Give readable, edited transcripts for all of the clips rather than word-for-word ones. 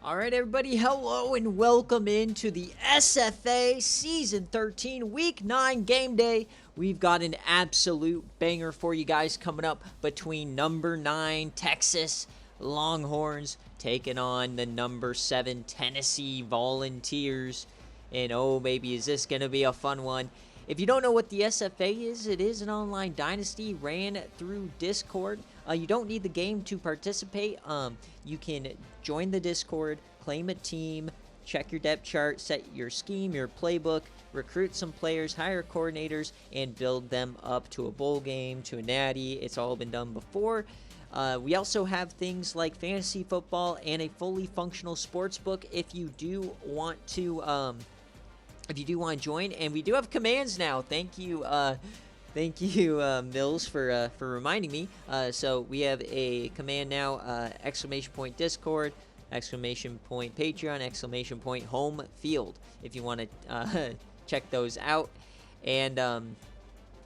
All right, everybody, hello and welcome into the SFA Season 13 Week 9 Game Day. We've got an absolute banger for you guys coming up between number 9 Texas Longhorns taking on the number 7 Tennessee Volunteers. And oh, baby, is this going to be a fun one. If you don't know what the SFA is, it is an online dynasty ran through Discord. You don't need the game to participate. You can join the Discord, claim a team, check your depth chart, set your scheme, your playbook, recruit some players, hire coordinators, and build them up to a bowl game, to a natty. It's all been done before. We also have things like fantasy football and a fully functional sportsbook if you do want to join. And we do have commands now. Thank you, Mills, for reminding me. So we have a command now, !! Discord, ! Patreon, ! Home Field, if you want to check those out. And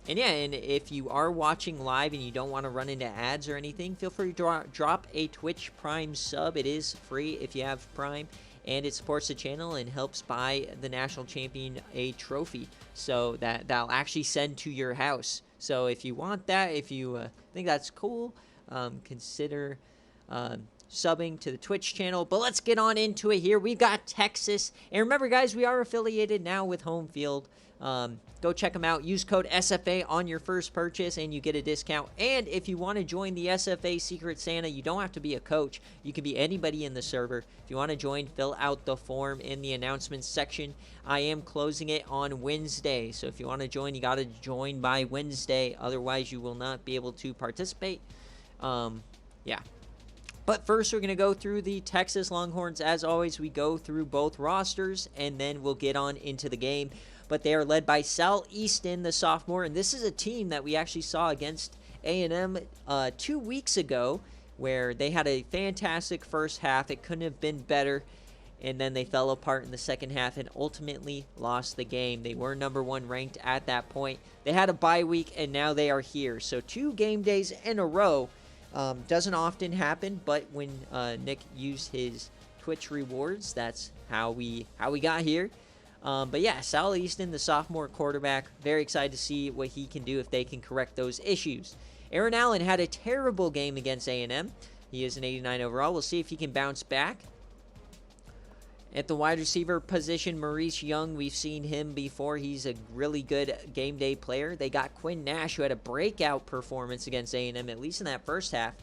yeah, and if you are watching live and you don't want to run into ads or anything, feel free to drop a Twitch Prime sub. It is free if you have Prime, and it supports the channel and helps buy the national champion a trophy, so that'll actually send to your house. So if you want that, if you think that's cool, consider subbing to the Twitch channel. But let's get on into it here. We've got Texas, and remember, guys, we are affiliated now with Home Field. Go check them out. Use code SFA on your first purchase and you get a discount. And if you want to join the SFA Secret Santa, you don't have to be a coach. You can be anybody in the server. If you want to join, fill out the form in the announcements section. I am closing it on Wednesday. So if you want to join, you got to join by Wednesday. Otherwise, you will not be able to participate. Yeah. But first, we're going to go through the Texas Longhorns. As always, we go through both rosters, and then we'll get on into the game. But they are led by Sal Easton, the sophomore, and this is a team that we actually saw against A&M 2 weeks ago, where they had a fantastic first half. It couldn't have been better, and then they fell apart in the second half and ultimately lost the game. They were number 1 ranked at that point. They had a bye week, and now they are here. So 2 game days in a row. Doesn't often happen, but when Nick used his Twitch rewards, that's how we got here. But yeah, Sal Easton, the sophomore quarterback, very excited to see what he can do if they can correct those issues. Aaron Allen had a terrible game against A&M. He is an 89 overall. We'll see if he can bounce back. At the wide receiver position, Maurice Young, we've seen him before. He's a really good game day player. They got Quinn Nash, who had a breakout performance against A&M, at least in that first half.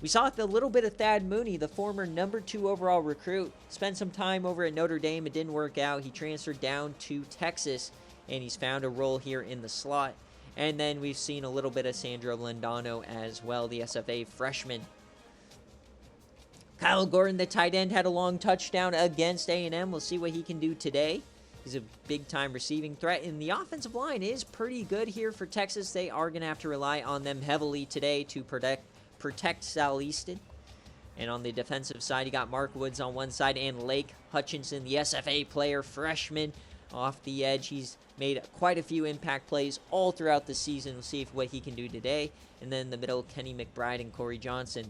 We saw a little bit of Thad Mooney, the former number 2 overall recruit. Spent some time over at Notre Dame. It didn't work out. He transferred down to Texas, and he's found a role here in the slot. And then we've seen a little bit of Sandro Lindano as well, the SFA freshman. Kyle Gordon, the tight end, had a long touchdown against A&M. We'll see what he can do today. He's a big-time receiving threat, and the offensive line is pretty good here for Texas. They are going to have to rely on them heavily today to protect Sal Easton. And on the defensive side, you got Mark Woods on one side and Lake Hutchinson, the SFA player, freshman, off the edge. He's made quite a few impact plays all throughout the season. We'll see what he can do today. And then in the middle, Kenny McBride and Corey Johnson.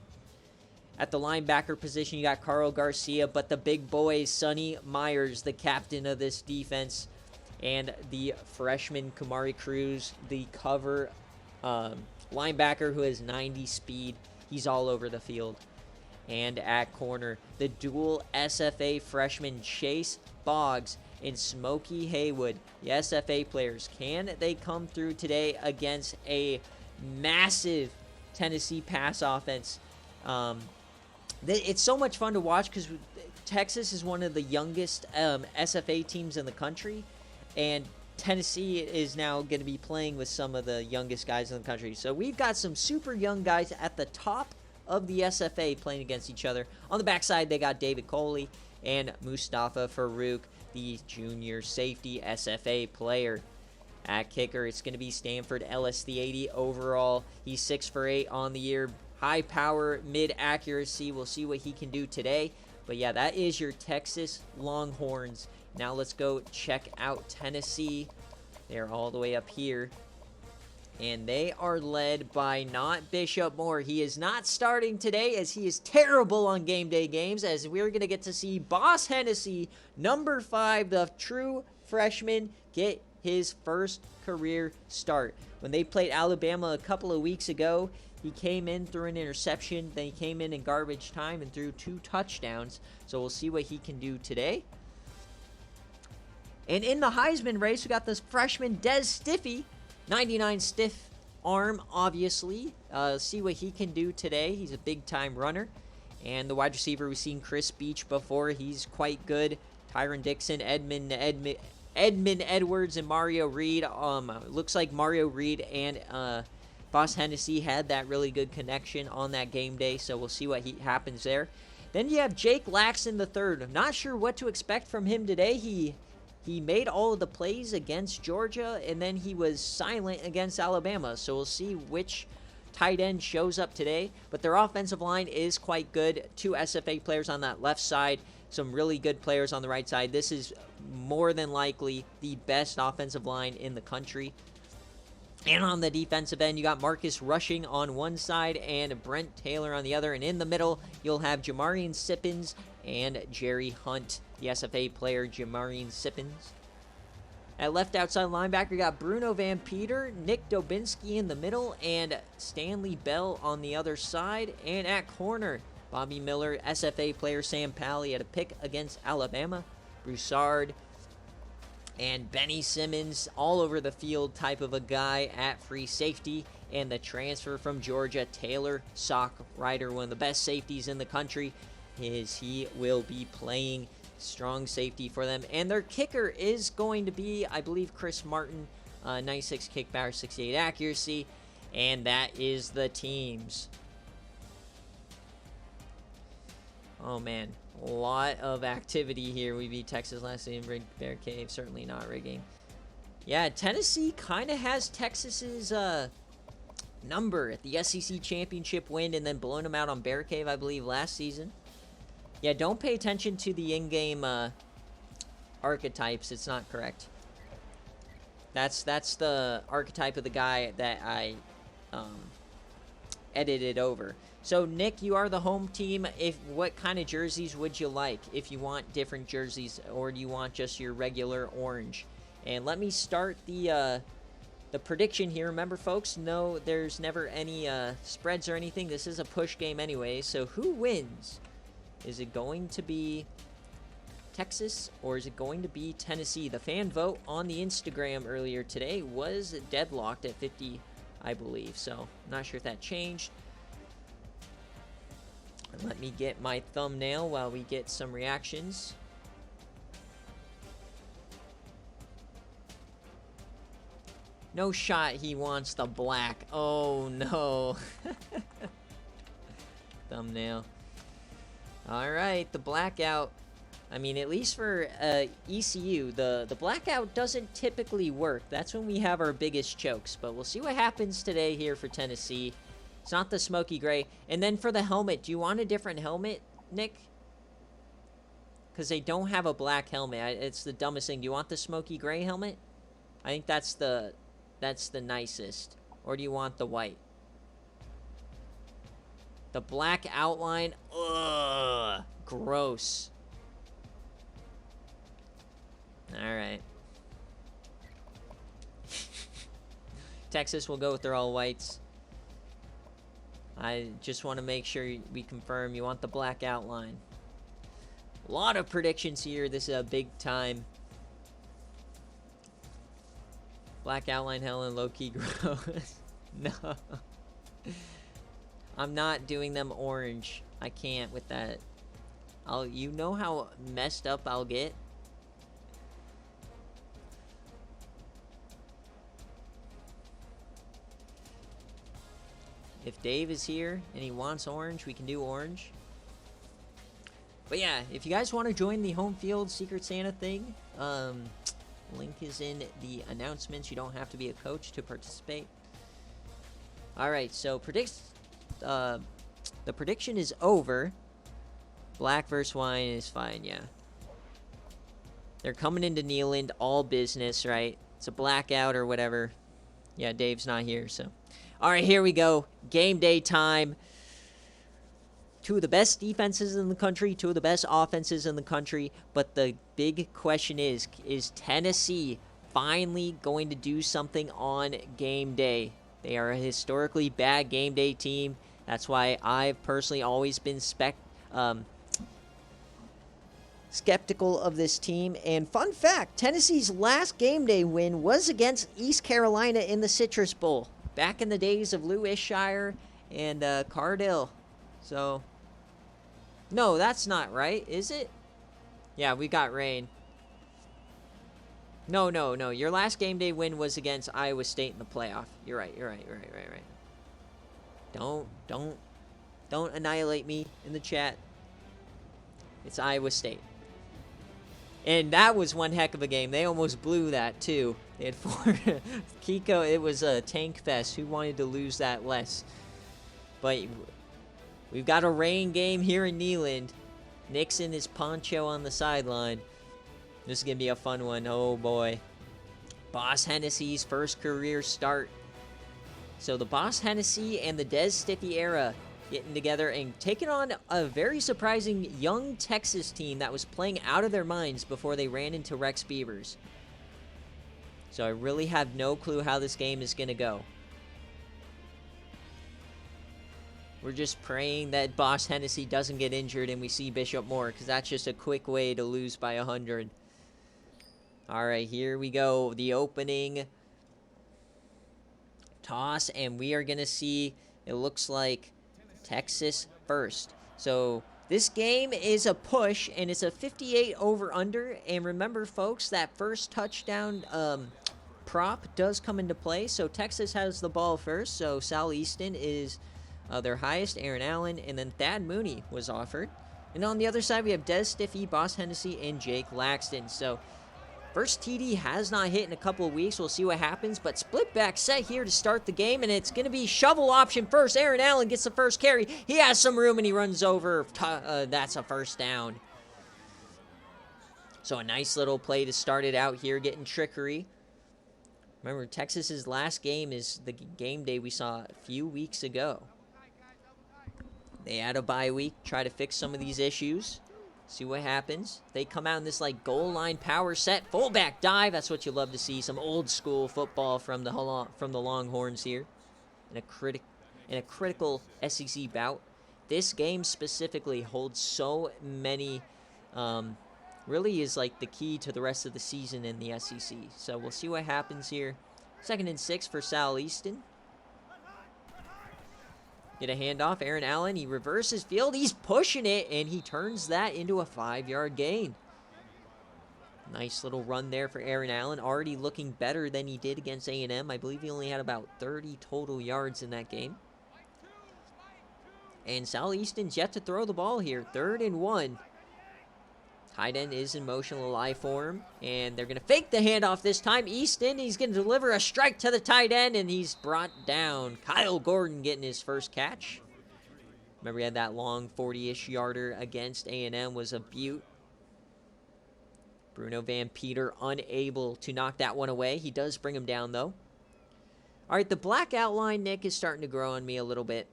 At the linebacker position, you got Carl Garcia, but the big boys, Sonny Myers, the captain of this defense, and the freshman Kamari Cruz, the cover linebacker who has 90 speed. He's all over the field. And at corner, the dual SFA freshman Chase Boggs and Smokey Haywood, the SFA players. Can they come through today against a massive Tennessee pass offense? It's so much fun to watch because Texas is one of the youngest SFA teams in the country, and Tennessee is now going to be playing with some of the youngest guys in the country. So we've got some super young guys at the top of the SFA playing against each other. On the backside, they got David Coley and Mustafa Farouk, the junior safety SFA player. At kicker, it's going to be Stanford Ellis, the 80 overall. He's 6 for 8 on the year. High power, mid accuracy. We'll see what he can do today. But yeah, that is your Texas Longhorns. Now let's go check out Tennessee. They're all the way up here. And they are led by not Bishop Moore. He is not starting today as he is terrible on game day games, as we're going to get to see Boss Hennessy, number 5, the true freshman, get his first career start. When they played Alabama a couple of weeks ago, he came in, threw an interception, then he came in garbage time and threw 2 touchdowns. So we'll see what he can do today. And in the Heisman race, we got this freshman Des Stiffy, 99 stiff arm, obviously. See what he can do today. He's a big-time runner. And the wide receiver, we've seen Chris Beach before. He's quite good. Tyron Dixon, Edmund Edwards, and Mario Reed. Looks like Mario Reed and Boss Hennessy had that really good connection on that game day, so we'll see what happens there. Then you have Jake Laxton III. I'm not sure what to expect from him today. He made all of the plays against Georgia, and then he was silent against Alabama. So we'll see which tight end shows up today. But their offensive line is quite good. 2 SFA players on that left side. Some really good players on the right side. This is more than likely the best offensive line in the country. And on the defensive end, you got Marcus Rushing on one side and Brent Taylor on the other. And in the middle, you'll have Jamarian Sippins and Jerry Hunt, the SFA player Jamarian Sippins. At left outside linebacker, you got Bruno Van Peter, Nick Dobinski in the middle, and Stanley Bell on the other side. And at corner, Bobby Miller, SFA player Sam Pally had a pick against Alabama. Broussard and Benny Simmons, all over the field type of a guy at free safety. And the transfer from Georgia, Taylor Sock Ryder, one of the best safeties in the country, he will be playing strong safety for them. And their kicker is going to be, I believe, Chris Martin, 96 kick power, 68 accuracy. And that is the teams. Oh, man. A lot of activity here. We beat Texas last season. Rigged BearCave. Certainly not rigging. Yeah, Tennessee kind of has Texas's number at the SEC championship win and then blown them out on BearCave, I believe, last season. Yeah, don't pay attention to the in-game archetypes. It's not correct. That's the archetype of the guy that I edited over. So, Nick, you are the home team. What kind of jerseys would you like? If you want different jerseys, or do you want just your regular orange? And let me start the prediction here. Remember, folks, no, there's never any spreads or anything. This is a push game anyway. So, who wins? Is it going to be Texas, or is it going to be Tennessee? The fan vote on the Instagram earlier today was deadlocked at 50, I believe. So, I'm not sure if that changed. Let me get my thumbnail while we get some reactions. No shot he wants the black. Oh, no. Thumbnail. Alright, the blackout. I mean, at least for ECU, the blackout doesn't typically work. That's when we have our biggest chokes. But we'll see what happens today here for Tennessee. It's not the smoky gray. And then for the helmet, do you want a different helmet, Nick? Because they don't have a black helmet. It's the dumbest thing. Do you want the smoky gray helmet? I think that's the nicest. Or do you want the white? The black outline. Ugh. Gross. Alright. Texas will go with their all whites. I just want to make sure we confirm you want the black outline. A lot of predictions here. This is a big time. Black outline, Helen, low-key gross. No. I'm not doing them orange. I can't with that. You know how messed up I'll get? If Dave is here and he wants orange, we can do orange. But yeah, if you guys want to join the home field Secret Santa thing, link is in the announcements. You don't have to be a coach to participate. Alright, so the prediction is over. Black versus white is fine, yeah. They're coming into Neyland, all business, right? It's a blackout or whatever. Yeah, Dave's not here, so. All right, here we go. Game day time. Two of the best defenses in the country, two of the best offenses in the country. But the big question is Tennessee finally going to do something on game day? They are a historically bad game day team. That's why I've personally always been skeptical of this team. And fun fact, Tennessee's last game day win was against East Carolina in the Citrus Bowl, back in the days of Lewis Shire and Cardell. So, no, that's not right, is it? Yeah, we got rain. No. Your last game day win was against Iowa State in the playoff. You're right. Don't annihilate me in the chat. It's Iowa State. And that was one heck of a game. They almost blew that, too. They had 4. Kiko, it was a tank fest. Who wanted to lose that less? But we've got a rain game here in Neyland. Nick's in his poncho on the sideline. This is going to be a fun one. Oh, boy. Boss Hennessy's first career start. So the Boss Hennessy and the Des Stiffy era getting together and taking on a very surprising young Texas team that was playing out of their minds before they ran into Rex Beavers. So I really have no clue how this game is going to go. We're just praying that Boss Hennessy doesn't get injured and we see Bishop Moore, because that's just a quick way to lose by 100. All right, here we go. The opening toss, and we are going to see, it looks like, Texas first. So this game is a push, and it's a 58 over-under. And remember, folks, that first touchdown prop does come into play. So Texas has the ball first. So Sal Easton is their highest, Aaron Allen, and then Thad Mooney was offered. And on the other side, we have Des Stiffy, Boss Hennessy, and Jake Laxton. So first TD has not hit in a couple of weeks. We'll see what happens. But split back set here to start the game. And it's going to be shovel option first. Aaron Allen gets the first carry. He has some room and he runs over. That's a first down. So a nice little play to start it out here, getting trickery. Remember, Texas's last game is the game day we saw a few weeks ago. They had a bye week, try to fix some of these issues. See what happens. They come out in this like goal line power set, fullback dive. That's what you love to see. Some old school football from the Longhorns here, in a critical SEC bout. This game specifically holds so many. Really is like the key to the rest of the season in the SEC. So we'll see what happens here. 2nd and 6 for Sal Easton. Get a handoff. Aaron Allen, he reverses field. He's pushing it, and he turns that into a 5-yard gain. Nice little run there for Aaron Allen. Already looking better than he did against A&M. I believe he only had about 30 total yards in that game. And Sal Easton's yet to throw the ball here. 3rd and 1. Tight end is in motion, a lie for him. And they're going to fake the handoff this time. Easton, he's going to deliver a strike to the tight end, and he's brought down. Kyle Gordon getting his first catch. Remember, he had that long 40-ish yarder against A&M, was a beaut. Bruno Van Peter unable to knock that one away. He does bring him down, though. All right, the black outline, Nick, is starting to grow on me a little bit.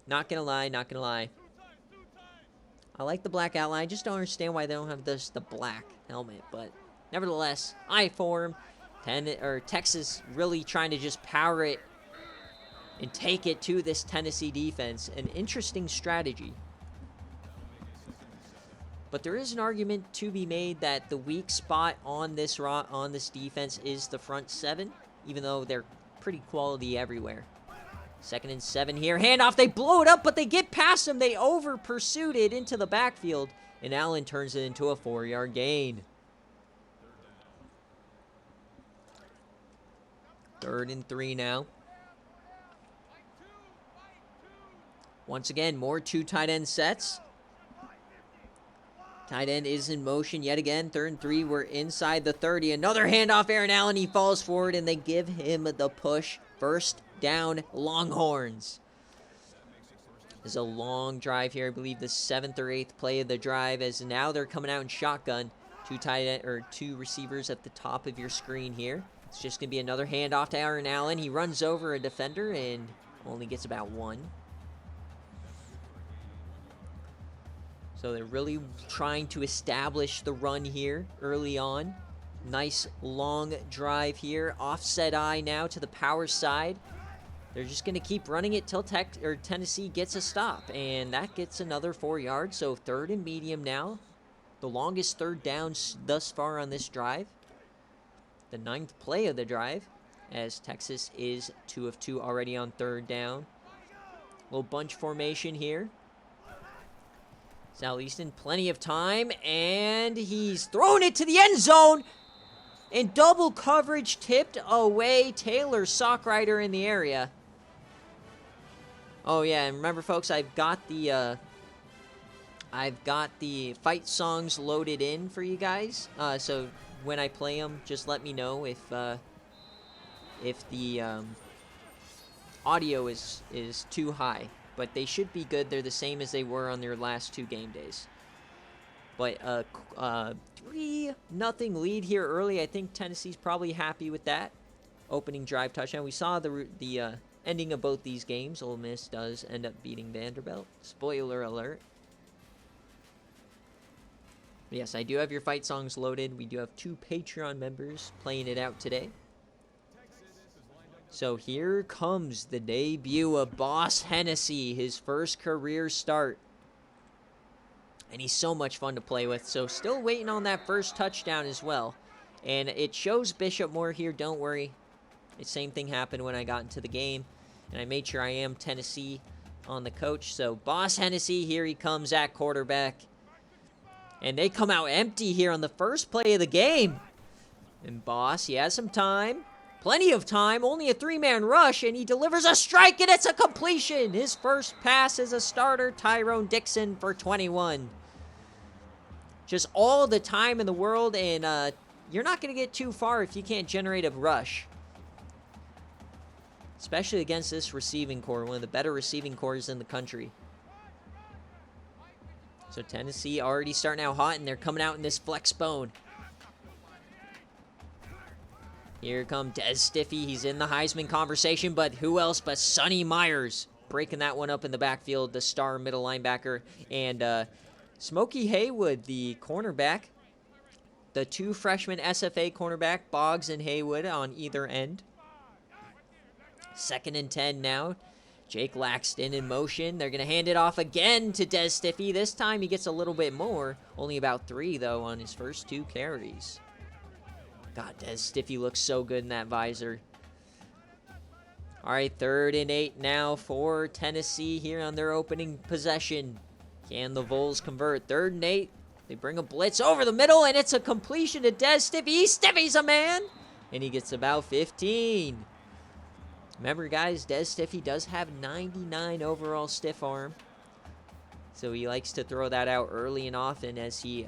Not going to lie. I like the black outline. I just don't understand why they don't have the black helmet. But nevertheless, I form. Texas really trying to just power it and take it to this Tennessee defense. An interesting strategy. But there is an argument to be made that the weak spot on this defense is the front 7, even though they're pretty quality everywhere. 2nd and 7 here. Handoff. They blow it up, but they get past him. They over-pursued it into the backfield, and Allen turns it into a 4-yard gain. 3rd and 3 now. Once again, more 2 tight end sets. Tight end is in motion yet again. 3rd and 3. We're inside the 30. Another handoff. Aaron Allen. He falls forward, and they give him the push. First down, Longhorns. There's a long drive here. I believe the 7th or 8th play of the drive, as now they're coming out in shotgun. 2 receivers at the top of your screen here. It's just going to be another handoff to Aaron Allen. He runs over a defender and only gets about one. So they're really trying to establish the run here early on. Nice long drive here. Offset eye now to the power side. They're just going to keep running it till Tennessee gets a stop. And that gets another 4 yards. So 3rd and medium now. The longest 3rd down thus far on this drive. The 9th play of the drive, as Texas is 2 of 2 already on 3rd down. Little bunch formation here. Southeastern, plenty of time, and he's thrown it to the end zone. And double coverage tipped away. Taylor Sockrider in the area. Oh yeah, and remember, folks, I've got the fight songs loaded in for you guys. So when I play them, just let me know if the audio is too high. But they should be good. They're the same as they were on their last 2 game days. But 3-0 lead here early. I think Tennessee's probably happy with that opening drive touchdown. We saw the ending of both these games. Ole Miss does end up beating Vanderbilt. Spoiler alert. Yes, I do have your fight songs loaded. We do have 2 Patreon members playing it out today. So here comes the debut of Boss Hennessy, his first career start. And he's so much fun to play with. So still waiting on that first touchdown as well. And it shows Bishop more here, don't worry. The same thing happened when I got into the game. And I made sure I am Tennessee on the coach. So Boss Hennessy, here he comes at quarterback. And they come out empty here on the first play of the game. And Boss, he has some time. Plenty of time, only a 3-man rush, and he delivers a strike, and it's a completion. His first pass as a starter, Tyrone Dixon for 21. Just all the time in the world, and you're not going to get too far if you can't generate a rush. Especially against this receiving core, one of the better receiving cores in the country. So Tennessee already starting out hot, and they're coming out in this flex bone. Here come Des Stiffy. He's in the Heisman conversation, but who else but Sonny Myers breaking that one up in the backfield, the star middle linebacker. And Smokey Haywood, the cornerback. The 2 freshman SFA cornerback, Boggs and Haywood on either end. 2nd and 10 now. Jake Laxton in motion. They're going to hand it off again to Des Stiffy. This time he gets a little bit more. Only about 3, though, on his first 2 carries. God, Des Stiffy looks so good in that visor. All right, 3rd and 8 now for Tennessee here on their opening possession. Can the Vols convert? 3rd and 8. They bring a blitz over the middle, and it's a completion to Des Stiffy. Stiffy's a man, and he gets about 15. Remember, guys, Des Stiffy does have 99 overall stiff arm. So he likes to throw that out early and often as he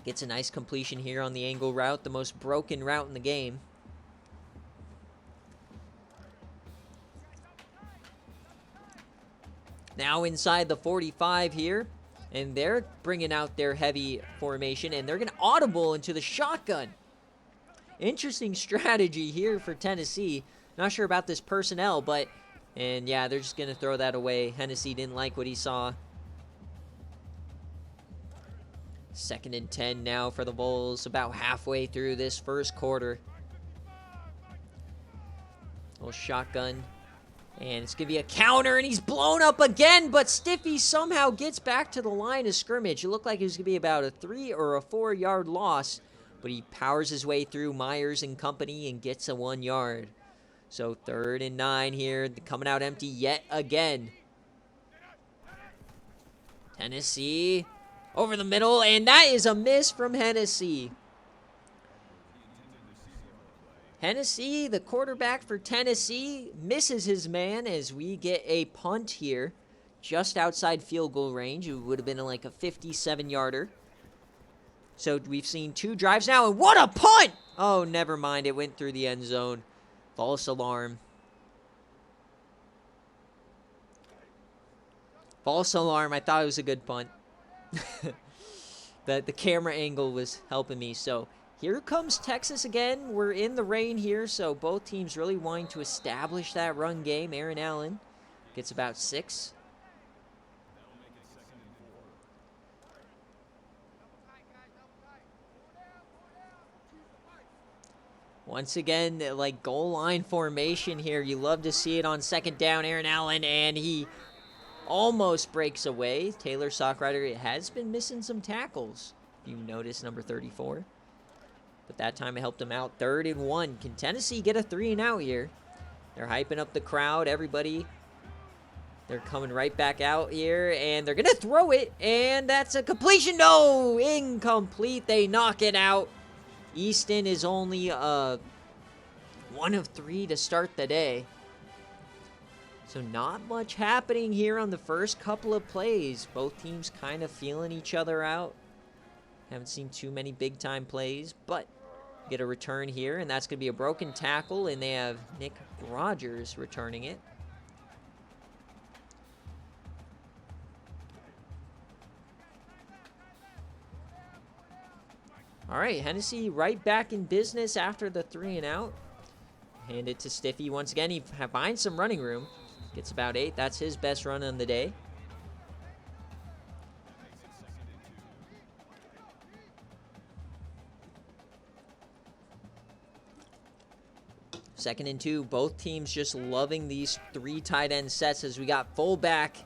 gets a nice completion here on the angle route, the most broken route in the game. Now inside the 45 here, and they're bringing out their heavy formation, and they're going to audible into the shotgun. Interesting strategy here for Tennessee. Not sure about this personnel, but, and yeah, they're just going to throw that away. Hennessy didn't like what he saw. 2nd and 10 now for the Vols, about halfway through this first quarter. Little shotgun, and it's going to be a counter, and he's blown up again, but Stiffy somehow gets back to the line of scrimmage. It looked like it was going to be about a 3 or a 4 yard loss, but he powers his way through Myers and company and gets a 1 yard. So 3rd and 9 here, coming out empty yet again. Tennessee over the middle, and that is a miss from Hennessy. Hennessy, the quarterback for Tennessee, misses his man as we get a punt here just outside field goal range. It would have been like a 57-yarder. So we've seen 2 drives now, and what a punt! Oh, never mind. It went through the end zone. False alarm. False alarm. I thought it was a good punt. The camera angle was helping me. So here comes Texas again. We're in the rain here, so both teams really wanting to establish that run game. Aaron Allen gets about 6. Once again, like goal line formation here. You love to see it on second down. Aaron Allen, and he almost breaks away. Taylor Sockrider has been missing some tackles. If you notice, number 34. But that time it helped him out. 3rd and 1. Can Tennessee get a 3 and out here? They're hyping up the crowd. Everybody, they're coming right back out here, and they're going to throw it, and that's a completion. No, incomplete. They knock it out. Easton is only 1 of 3 to start the day. So not much happening here on the first couple of plays. Both teams kind of feeling each other out. Haven't seen too many big-time plays, but get a return here, and that's going to be a broken tackle, and they have Nick Rogers returning it. All right, Hennessy right back in business after the 3 and out. Hand it to Stiffy once again. He finds some running room. Gets about 8. That's his best run on the day. Second and 2. Both teams just loving these 3 tight end sets as we got fullback.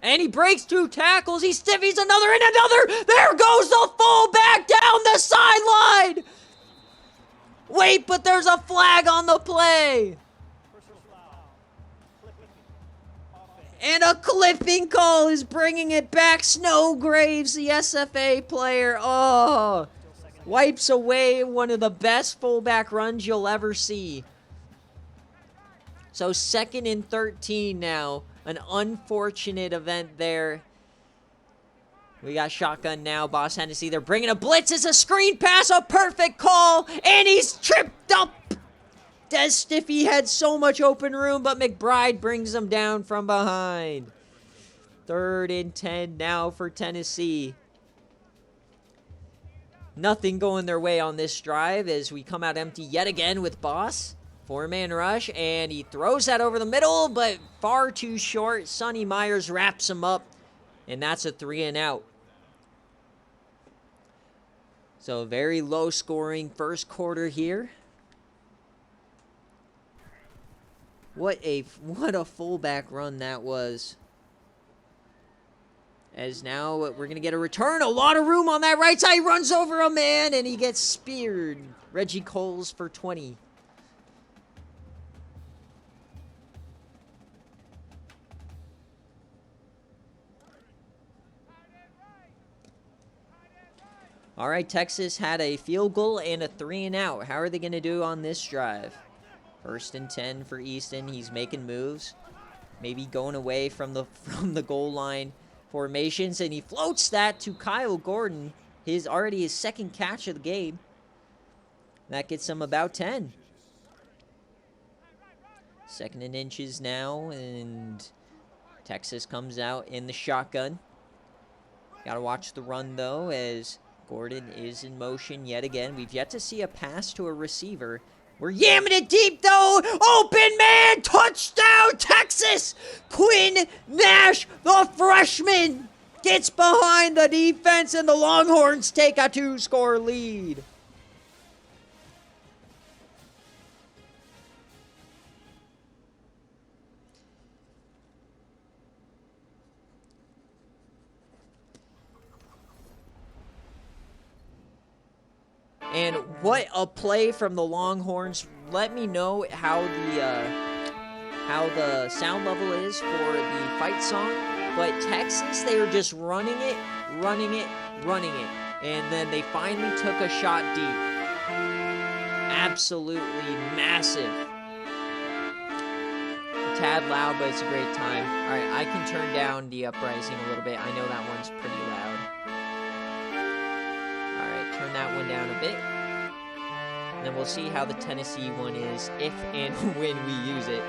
And he breaks 2 tackles. He stiffies another and another. There goes the fullback down the sideline. Wait, but there's a flag on the play. And a clipping call is bringing it back. Snowgraves, the SFA player. Oh, wipes away one of the best fullback runs you'll ever see. So 2nd and 13 now. An unfortunate event there. We got shotgun now. Boss Hennessy, they're bringing a blitz. It's a screen pass, a perfect call, and he's tripped up. Des Stiffy had so much open room, but McBride brings him down from behind. 3rd and 10 now for Tennessee. Nothing going their way on this drive as we come out empty yet again with Boss. 4-man rush, and he throws that over the middle, but far too short. Sonny Myers wraps him up, and that's a 3 and out. So very low scoring first quarter here. What a fullback run that was. As now we're going to get a return. A lot of room on that right side. He runs over a man, and he gets speared. Reggie Coles for 20. All right, Texas had a field goal and a 3 and out. How are they going to do on this drive? 1st and 10 for Easton. He's making moves. Maybe going away from the goal line formations, and he floats that to Kyle Gordon. Already his 2nd catch of the game. That gets him about 10. 2nd and inches now, and Texas comes out in the shotgun. Got to watch the run, though, as Gordon is in motion yet again. We've yet to see a pass to a receiver. We're yamming it deep, though. Open man, touchdown, Texas. Quinn Nash, the freshman, gets behind the defense, and the Longhorns take a 2-score lead. And what a play from the Longhorns. Let me know how the sound level is for the fight song. But Texas, they were just running it. And then they finally took a shot deep. Absolutely massive. A tad loud, but it's a great time. All right, I can turn down the uprising a little bit. I know that one's pretty loud. Turn that one down a bit. And then we'll see how the Tennessee one is if and when we use it.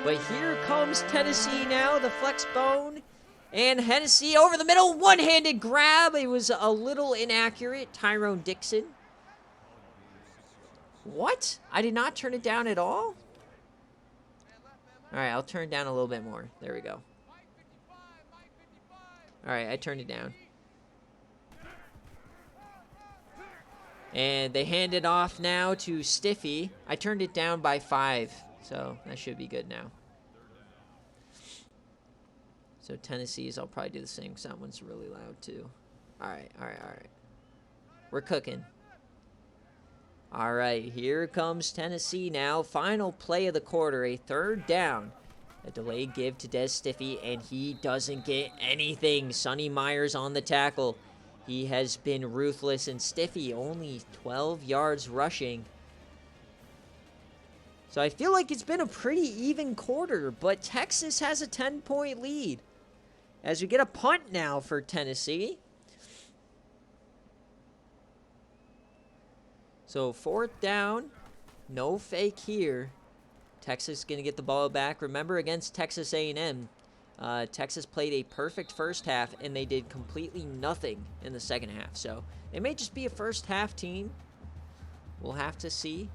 But here comes Tennessee now, the flex bone. And Hennessy over the middle, one-handed grab. It was a little inaccurate. Tyrone Dixon What? I did not turn it down at all? All right, I'll turn it down a little bit more. There we go. All right, I turned it down. And they hand it off now to Stiffy. I turned it down by 5, so that should be good now. So Tennessee's, I'll probably do the same because that one's really loud too. All right. We're cooking. All right, here comes Tennessee now. Final play of the quarter, a 3rd down. A delayed give to Des Stiffy, and he doesn't get anything. Sonny Myers on the tackle. He has been ruthless, and Stiffy only 12 yards rushing. So I feel like it's been a pretty even quarter, but Texas has a 10-point lead. As we get a punt now for Tennessee. So 4th down, no fake here. Texas is going to get the ball back. Remember, against Texas A&M, Texas played a perfect first half, and they did completely nothing in the second half. So they may just be a first half team. We'll have to see.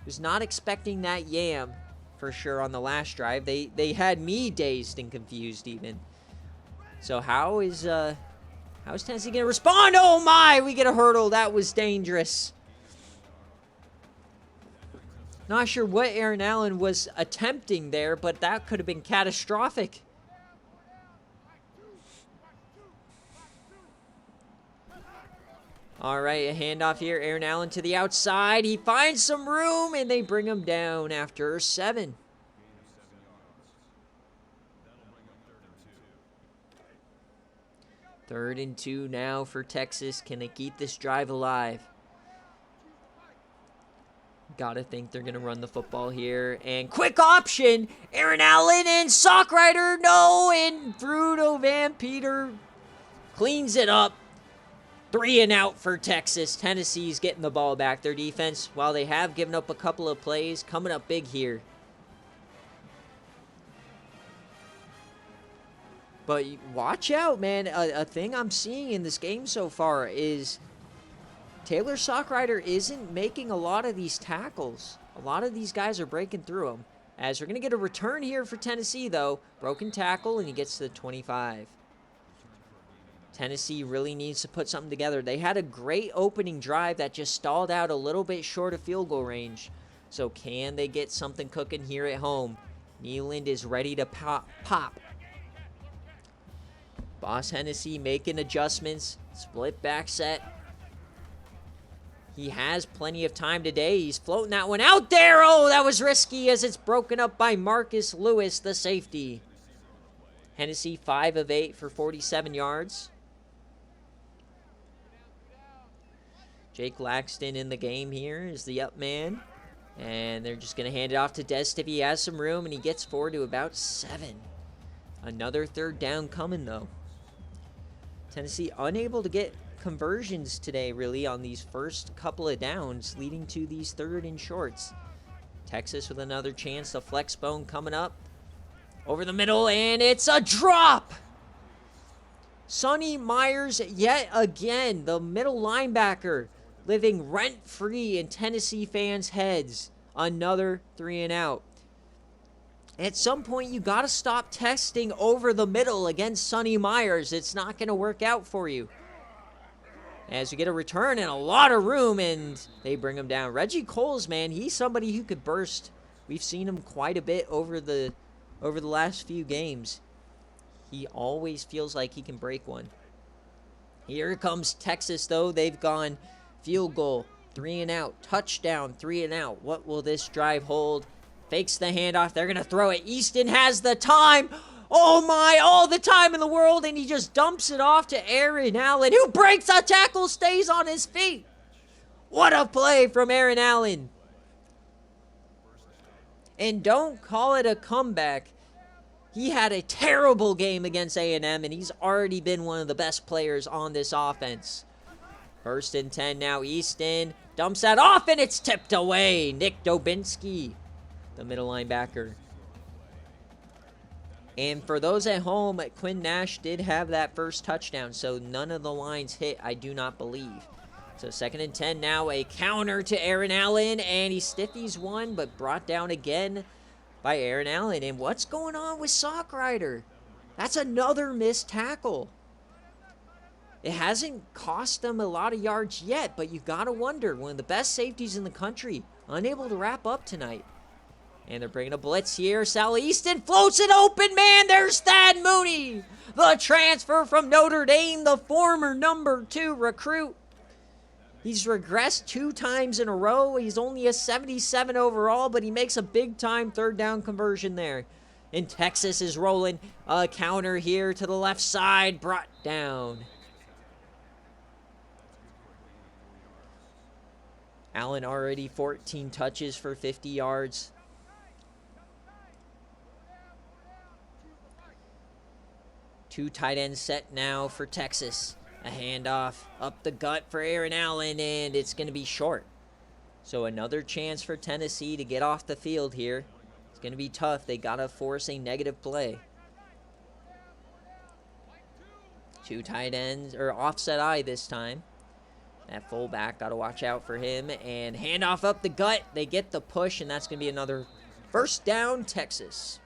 Was not expecting that yam for sure on the last drive. They had me dazed and confused even. So how is Tennessee going to respond? Oh my, we get a hurdle. That was dangerous. Not sure what Aaron Allen was attempting there, but that could have been catastrophic. All right, a handoff here. Aaron Allen to the outside. He finds some room, and they bring him down after 7. Third and 2 now for Texas. Can they keep this drive alive? Gotta think they're gonna run the football here. And quick option! Aaron Allen and Sockrider, no! And Bruno Van Peter cleans it up. 3 and out for Texas. Tennessee's getting the ball back. Their defense, while they have given up a couple of plays, coming up big here. But watch out, man. A thing I'm seeing in this game so far is Taylor Sockrider isn't making a lot of these tackles. A lot of these guys are breaking through them. As we're going to get a return here for Tennessee, though. Broken tackle, and he gets to the 25. Tennessee really needs to put something together. They had a great opening drive that just stalled out a little bit short of field goal range. So can they get something cooking here at home? Nealand is ready to pop. Boss Hennessy making adjustments. Split back set. He has plenty of time today. He's floating that one out there. Oh, that was risky as it's broken up by Marcus Lewis, the safety. Hennessy 5 of 8 for 47 yards. Jake Laxton in the game here is the up man. And they're just going to hand it off to Des Stiffy. He has some room, and he gets forward to about 7. Another 3rd down coming, though. Tennessee unable to get conversions today, really, on these first couple of downs, leading to these 3rd and shorts. Texas with another chance. The flex bone coming up. Over the middle, and it's a drop! Sonny Myers, yet again, the middle linebacker, living rent-free in Tennessee fans' heads. Another 3 and out. At some point, you got to stop testing over the middle against Sonny Myers. It's not going to work out for you. As we get a return and a lot of room, and they bring him down. Reggie Coles, man, he's somebody who could burst. We've seen him quite a bit over the last few games. He always feels like he can break one. Here comes Texas, though. They've gone field goal, 3 and out, touchdown, 3 and out. What will this drive hold? Fakes the handoff. They're going to throw it. Easton has the time. Oh, my, all the time in the world, and he just dumps it off to Aaron Allen, who breaks a tackle, stays on his feet. What a play from Aaron Allen. And don't call it a comeback. He had a terrible game against A&M, and he's already been one of the best players on this offense. 1st and 10 now. Easton dumps that off, and it's tipped away. Nick Dobinski, the middle linebacker. And for those at home, Quinn Nash did have that first touchdown, so none of the lines hit, I do not believe. So 2nd and 10 now, a counter to Aaron Allen, and he stiffies one, but brought down again by Aaron Allen. And what's going on with Sock Rider? That's another missed tackle. It hasn't cost them a lot of yards yet, but you got to wonder, one of the best safeties in the country, unable to wrap up tonight. And they're bringing a blitz here. Sal Easton floats it open, man. There's Thad Mooney, the transfer from Notre Dame, the former number 2 recruit. He's regressed 2 times in a row. He's only a 77 overall, but he makes a big-time 3rd down conversion there. And Texas is rolling a counter here to the left side, brought down. Allen already 14 touches for 50 yards. Two tight ends set now for Texas. A handoff up the gut for Aaron Allen, and it's going to be short. So another chance for Tennessee to get off the field here. It's going to be tough. They got to force a negative play. 2 tight ends, or offset eye this time. That fullback, got to watch out for him. And handoff up the gut. They get the push, and that's going to be another 1st down, Texas.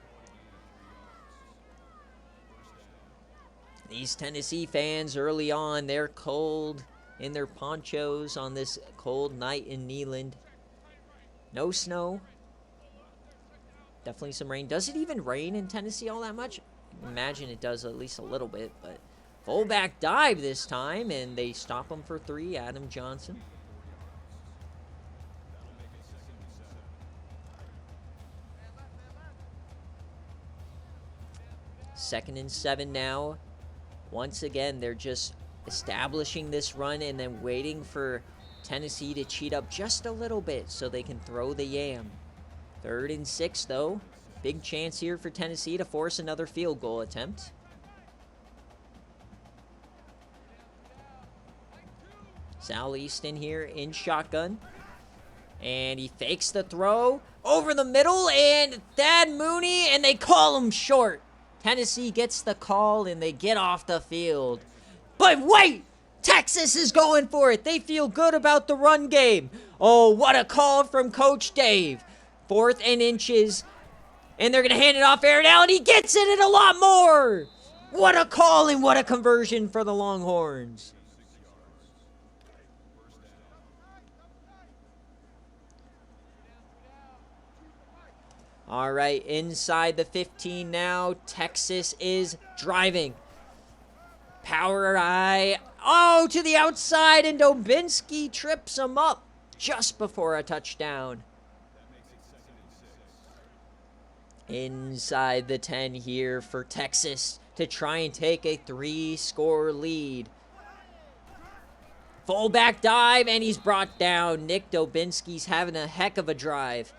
These Tennessee fans early on, they're cold in their ponchos on this cold night in Neyland. No snow. Definitely some rain. Does it even rain in Tennessee all that much? I imagine it does at least a little bit, but fullback dive this time, and they stop him for 3, Adam Johnson. Second and 7 now. Once again, they're just establishing this run and then waiting for Tennessee to cheat up just a little bit so they can throw the yam. 3rd and 6, though. Big chance here for Tennessee to force another field goal attempt. Sal Easton here in shotgun. And he fakes the throw over the middle, and Thad Mooney, and they call him short. Tennessee gets the call, and they get off the field. But wait! Texas is going for it. They feel good about the run game. Oh, what a call from Coach Dave. 4th and inches, and they're going to hand it off Aaron Allen. He gets it and a lot more. What a call and what a conversion for the Longhorns. All right, inside the 15 now. Texas is driving. Power eye. Oh, to the outside, and Dubinsky trips him up just before a touchdown. Inside the 10 here for Texas to try and take a 3-score lead. Fullback dive, and he's brought down. Nick Dubinsky's having a heck of a drive.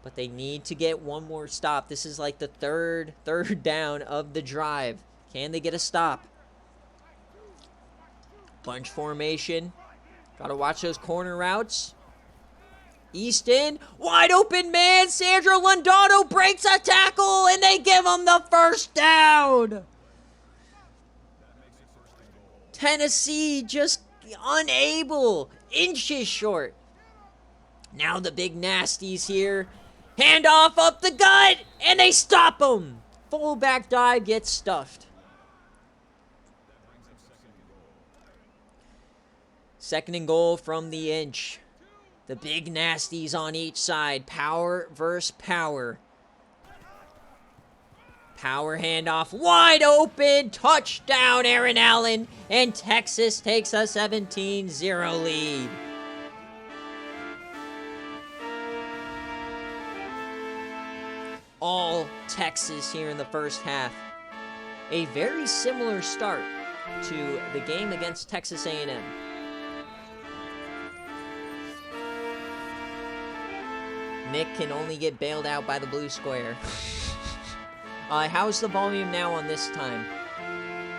But they need to get one more stop. This is like the third down of the drive. Can they get a stop? Bunch formation. Got to watch those corner routes. Easton, wide open man. Sandro Londono breaks a tackle, and they give him the 1st down. Tennessee just unable. Inches short. Now the big nasties here. Handoff up the gut, and they stop him. Fullback dive gets stuffed. 2nd and goal from the inch. The big nasties on each side. Power versus power. Power handoff. Wide open. Touchdown, Aaron Allen. And Texas takes a 17-0 lead. All Texas here in the first half. A very similar start to the game against Texas A&M. Nick can only get bailed out by the blue square. How's the volume now on this time?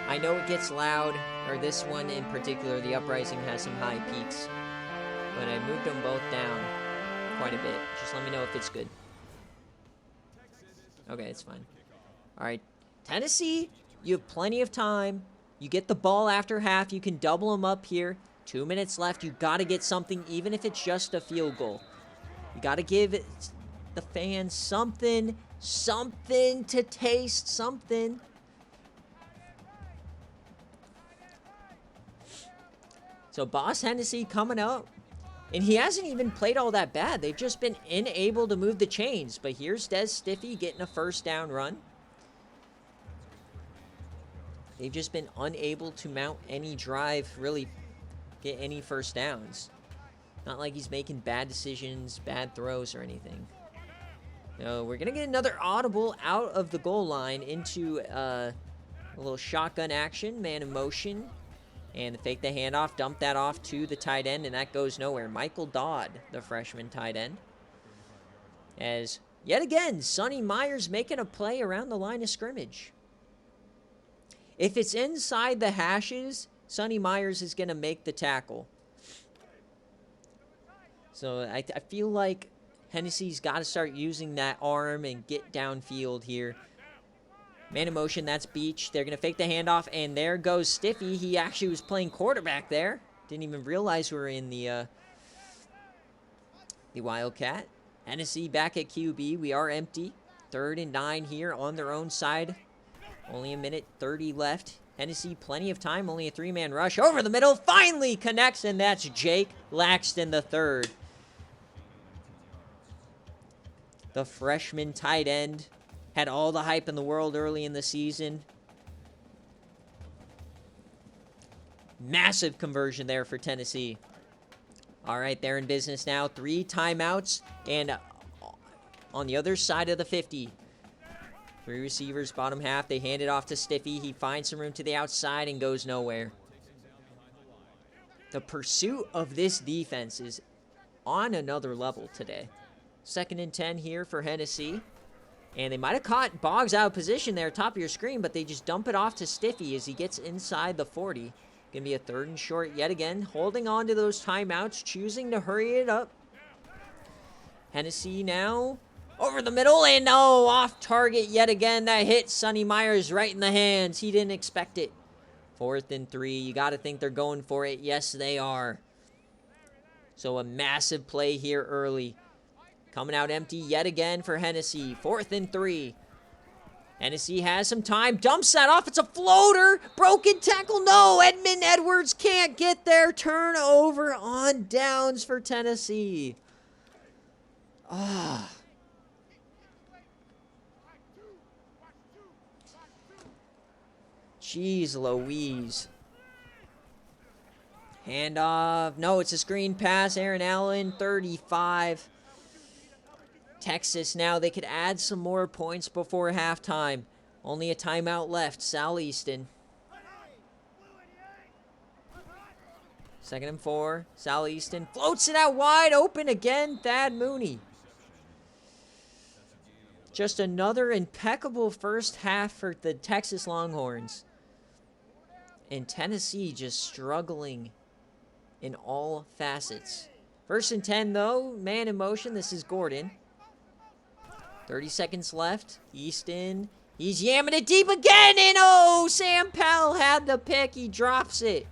I know it gets loud, or this one in particular, the Uprising has some high peaks. But I moved them both down quite a bit. Just let me know if it's good. Okay, it's fine. All right, Tennessee, you have plenty of time. You get the ball after half. You can double them up here. 2 minutes left. You got to get something, even if it's just a field goal. You got to give the fans something to taste, something. So Boss Hennessy coming out. And he hasn't even played all that bad. They've just been unable to move the chains. But here's Des Stiffy getting a first down run. They've just been unable to mount any drive, really get any first downs. Not like he's making bad decisions, bad throws, or anything. No, we're going to get another audible out of the goal line into a little shotgun action, man in motion. And fake the handoff, dump that off to the tight end, and that goes nowhere. Michael Dodd, the freshman tight end. As, yet again, Sonny Myers making a play around the line of scrimmage. If it's inside the hashes, Sonny Myers is going to make the tackle. So I feel like Hennessy's got to start using that arm and get downfield here. Man in motion, that's Beach. They're going to fake the handoff, and there goes Stiffy. He actually was playing quarterback there. Didn't even realize we were in the Wildcat. Hennessy back at QB. We are empty. 3rd and 9 here on their own side. Only a minute 30 left. Hennessy, plenty of time. Only a 3-man rush. Over the middle. Finally connects, and that's Jake Laxton the third. The freshman tight end. Had all the hype in the world early in the season. Massive conversion there for Tennessee. All right, they're in business now. 3 timeouts. And on the other side of the 50. 3 receivers, bottom half. They hand it off to Stiffy. He finds some room to the outside and goes nowhere. The pursuit of this defense is on another level today. 2nd and 10 here for Hennessy. And they might have caught Boggs out of position there, top of your screen, but they just dump it off to Stiffy as he gets inside the 40. Going to be a 3rd and short yet again. Holding on to those timeouts, choosing to hurry it up. Hennessy now over the middle, and no, off target yet again. That hit Sonny Myers right in the hands. He didn't expect it. 4th and 3. You got to think they're going for it. Yes, they are. So a massive play here early. Coming out empty yet again for Hennessy. 4th and 3. Hennessy has some time. Dumps that off. It's a floater. Broken tackle. No, Edmund Edwards can't get there. Turnover on downs for Tennessee. Jeez Louise. Handoff. No, it's a screen pass. Aaron Allen, 35. Texas now, they could add some more points before halftime. Only a timeout left. Sal Easton. 2nd and 4. Sal Easton floats it out wide open again. Thad Mooney. Just another impeccable first half for the Texas Longhorns. And Tennessee just struggling in all facets. 1st and 10 though. Man in motion. This is Gordon. 30 seconds left. Easton. He's yamming it deep again. And oh, Sam Powell had the pick. He drops it.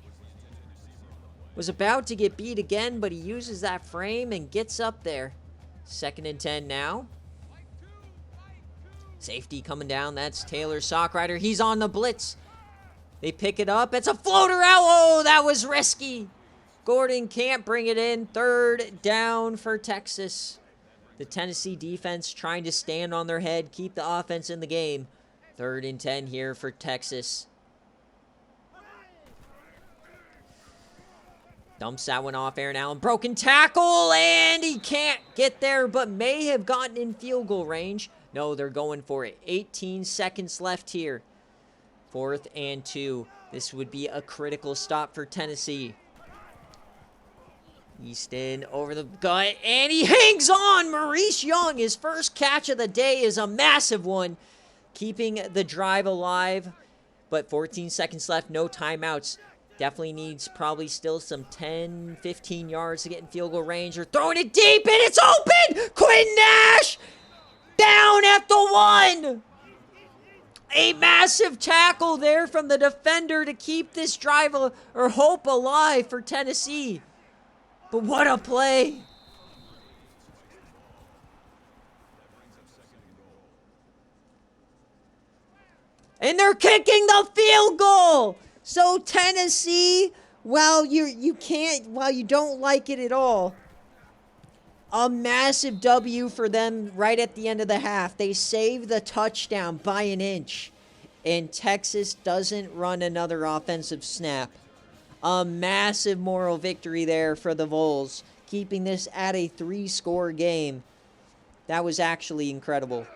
Was about to get beat again, but he uses that frame and gets up there. 2nd and 10 now. Safety coming down. That's Taylor Sockrider. He's on the blitz. They pick it up. It's a floater out. Oh, that was risky. Gordon can't bring it in. 3rd down for Texas. The Tennessee defense trying to stand on their head, keep the offense in the game. 3rd and 10 here for Texas. Dumps that one off. Aaron Allen, broken tackle, and he can't get there, but may have gotten in field goal range. No, they're going for it. 18 seconds left here. 4th and 2. This would be a critical stop for Tennessee. Easton over the gut, and he hangs on. Maurice Young, his first catch of the day is a massive one, keeping the drive alive. But 14 seconds left, no timeouts. Definitely needs probably still some 10, 15 yards to get in field goal range. Or throwing it deep, and it's open! Quinn Nash down at the 1! A massive tackle there from the defender to keep this drive or hope alive for Tennessee. But what a play. And they're kicking the field goal. So Tennessee, while you don't like it at all, a massive W for them right at the end of the half. They save the touchdown by an inch. And Texas doesn't run another offensive snap. A massive moral victory there for the Vols, keeping this at a 3-score game. That was actually incredible.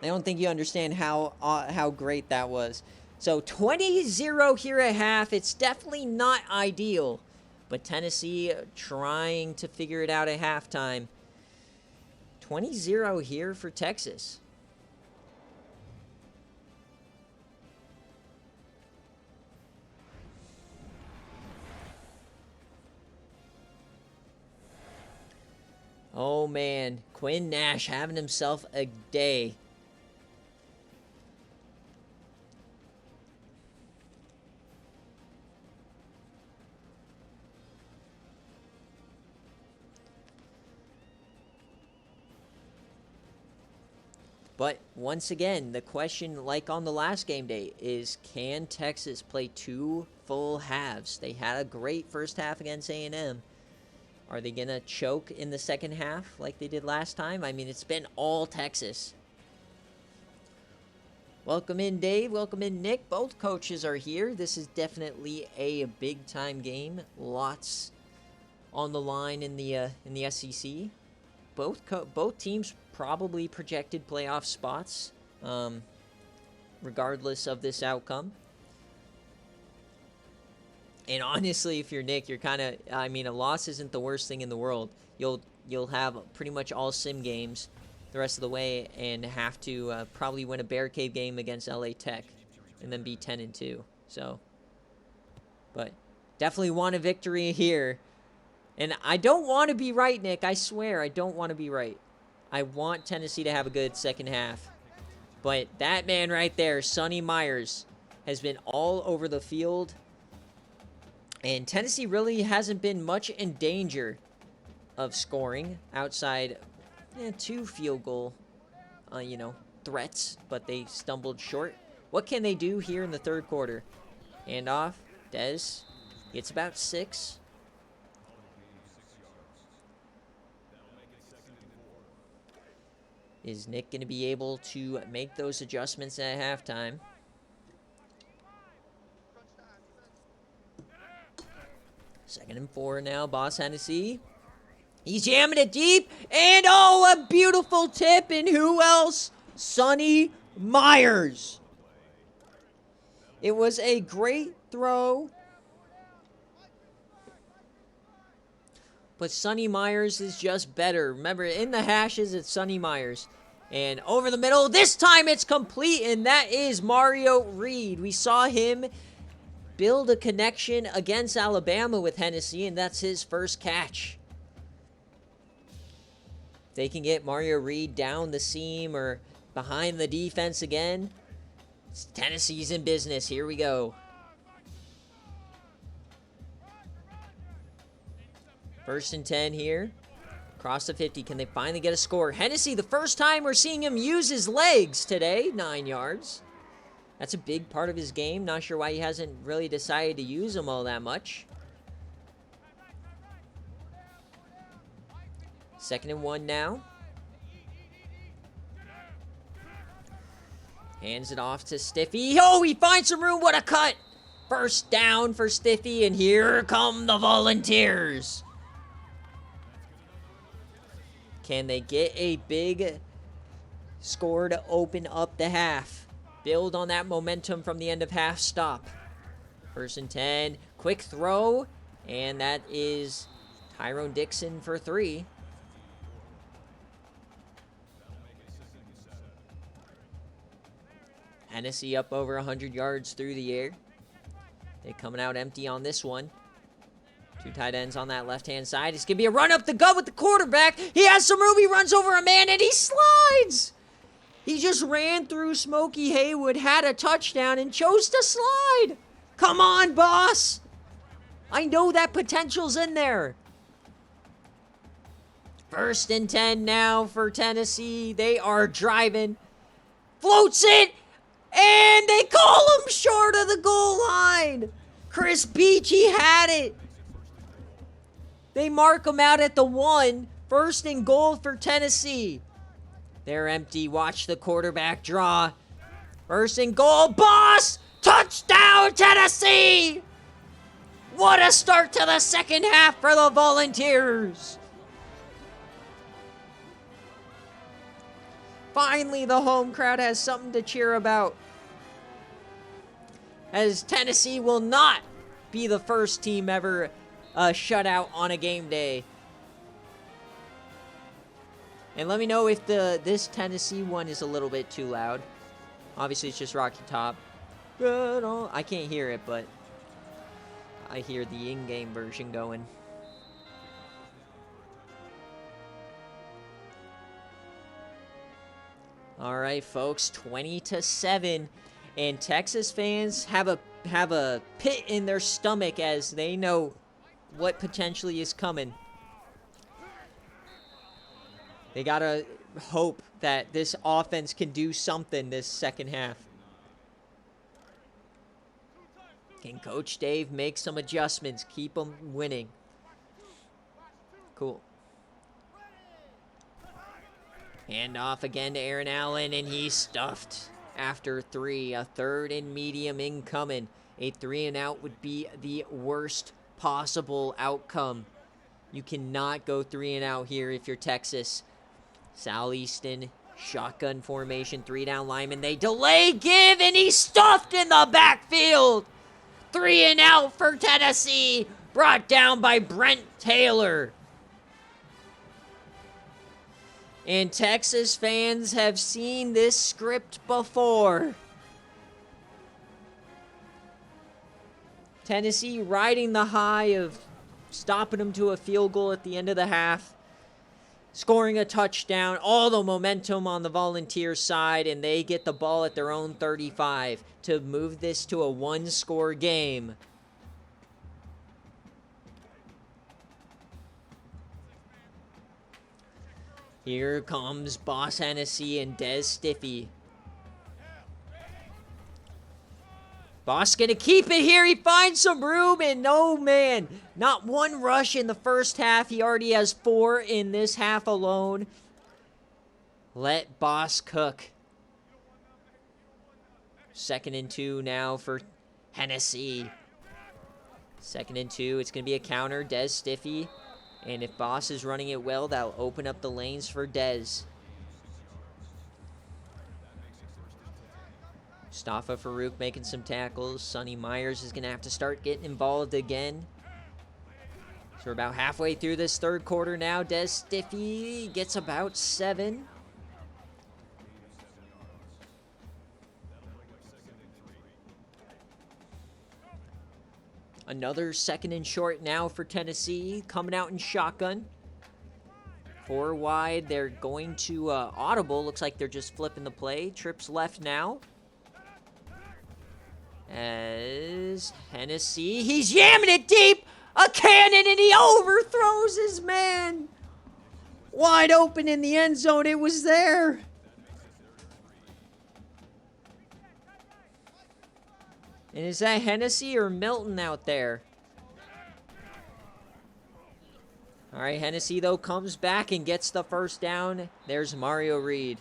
I don't think you understand how great that was. So 20-0 here at half. It's definitely not ideal. But Tennessee trying to figure it out at halftime. 20-0 here for Texas. Oh, man. Quinn Nash having himself a day. But once again, the question, like on the last game day, is can Texas play 2 full halves? They had a great first half against A&M. Are they going to choke in the second half like they did last time? I mean, it's been all Texas. Welcome in, Dave. Welcome in, Nick. Both coaches are here. This is definitely a big-time game. Lots on the line in the SEC. Both teams probably projected playoff spots, regardless of this outcome. And honestly, if you're Nick, you're kind of, I mean, a loss isn't the worst thing in the world. You'll have pretty much all sim games the rest of the way and have to probably win a BearCave game against LA Tech and then be 10-2. So, but definitely want a victory here. And I don't want to be right, Nick. I swear, I don't want to be right. I want Tennessee to have a good second half. But that man right there, Sonny Myers, has been all over the field. And Tennessee really hasn't been much in danger of scoring outside 2 field goal, threats, but they stumbled short. What can they do here in the third quarter? Handoff. Dez gets about 6. Is Nick going to be able to make those adjustments at halftime? Second and 4 now, Boss Hennessy. He's jamming it deep, and oh, a beautiful tip, and who else? Sonny Myers. It was a great throw, but Sonny Myers is just better. Remember, in the hashes, it's Sonny Myers. And over the middle, this time it's complete, and that is Mario Reed. We saw him build a connection against Alabama with Hennessy, and that's his first catch. If they can get Mario Reed down the seam or behind the defense again, Tennessee's in business. Here we go. First and 10 here. Across the 50. Can they finally get a score? Hennessy, the first time we're seeing him use his legs today. 9 yards. That's a big part of his game. Not sure why he hasn't really decided to use them all that much. Second and 1 now. Hands it off to Stiffy. Oh, he finds some room. What a cut. First down for Stiffy, and here come the Volunteers. Can they get a big score to open up the half? Build on that momentum from the end of half. Stop. First and 10. Quick throw. And that is Tyrone Dixon for 3. Hennessy up over 100 yards through the air. They're coming out empty on this one. 2 tight ends on that left-hand side. It's going to be a run up the gut with the quarterback. He has some room. He runs over a man, and he slides. He just ran through Smokey Haywood, had a touchdown, and chose to slide. Come on, boss. I know that potential's in there. 1st and 10 now for Tennessee. They are driving. Floats it. And they call him short of the goal line. Chris Beachy had it. They mark him out at the 1. 1st and goal for Tennessee. They're empty. Watch the quarterback draw. 1st and goal. Boss! Touchdown, Tennessee! What a start to the second half for the Volunteers. Finally, the home crowd has something to cheer about, as Tennessee will not be the first team ever shut out on a game day. And let me know if this Tennessee one is a little bit too loud. Obviously, it's just Rocky Top. I can't hear it, but I hear the in-game version going. All right, folks, 20-7, and Texas fans have a pit in their stomach as they know what potentially is coming. They gotta hope that this offense can do something this second half. Can Coach Dave make some adjustments, keep them winning? Cool. Hand off again to Aaron Allen, and he's stuffed after 3. A 3rd and medium incoming. A 3 and out would be the worst possible outcome. You cannot go 3 and out here if you're Texas. Sal Easton, shotgun formation, 3 down lineman. They delay, give, and he's stuffed in the backfield. 3 and out for Tennessee, brought down by Brent Taylor. And Texas fans have seen this script before. Tennessee riding the high of stopping them to a field goal at the end of the half, scoring a touchdown, all the momentum on the Volunteer side, and they get the ball at their own 35 to move this to a 1-score game. Here comes Boss Hennessy and Des Stiffy. Boss gonna keep it here. He finds some room, and no, man, not one rush in the first half. He already has 4 in this half alone. Let Boss cook. 2nd and 2 now for Hennessy. 2nd and 2. It's gonna be a counter. Des Stiffy. And if Boss is running it well, that'll open up the lanes for Dez. Mustafa Farouk making some tackles. Sonny Myers is going to have to start getting involved again. So we're about halfway through this 3rd quarter now. Des Stiffy gets about 7. Another 2nd and short now for Tennessee, coming out in shotgun. 4 wide, they're going to audible. Looks like they're just flipping the play. Trips left now. As Hennessy, he's yamming it deep. A cannon, and he overthrows his man. Wide open in the end zone. It was there. And is that Hennessy or Milton out there? All right, Hennessy, though, comes back and gets the 1st down. There's Mario Reed.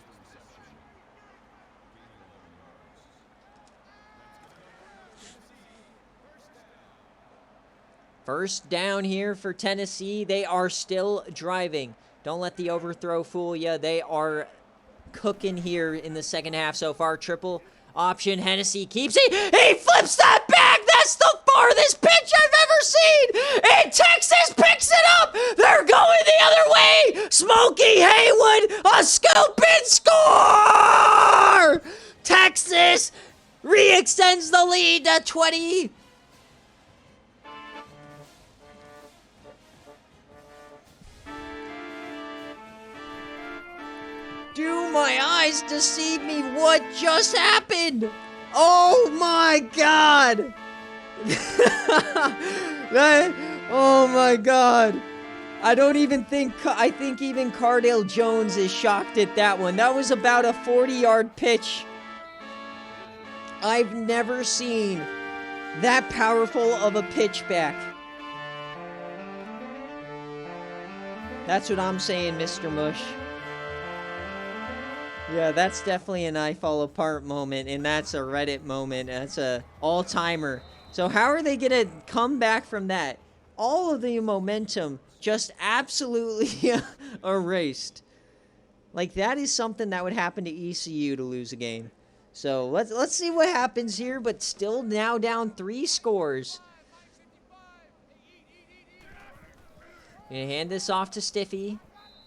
First down here for Tennessee. They are still driving. Don't let the overthrow fool you. They are cooking here in the second half so far. Triple option. Hennessy keeps it. He flips that back. That's the farthest pitch I've ever seen. And Texas picks it up. They're going the other way. Smokey Haywood, a scoop and score. Texas re-extends the lead to 20. Do my eyes deceive me. What just happened? Oh my God. Oh my God. I think even Cardale Jones is shocked at that one. That was about a 40-yard pitch. I've never seen that powerful of a pitch back. That's what I'm saying, Mr. Mush. Yeah, that's definitely an I fall apart moment, and that's a Reddit moment. That's a all-timer. So how are they going to come back from that? All of the momentum just absolutely erased. Like, that is something that would happen to ECU to lose a game. So let's see what happens here, but still now down 3 scores. Gonna hand this off to Stiffy,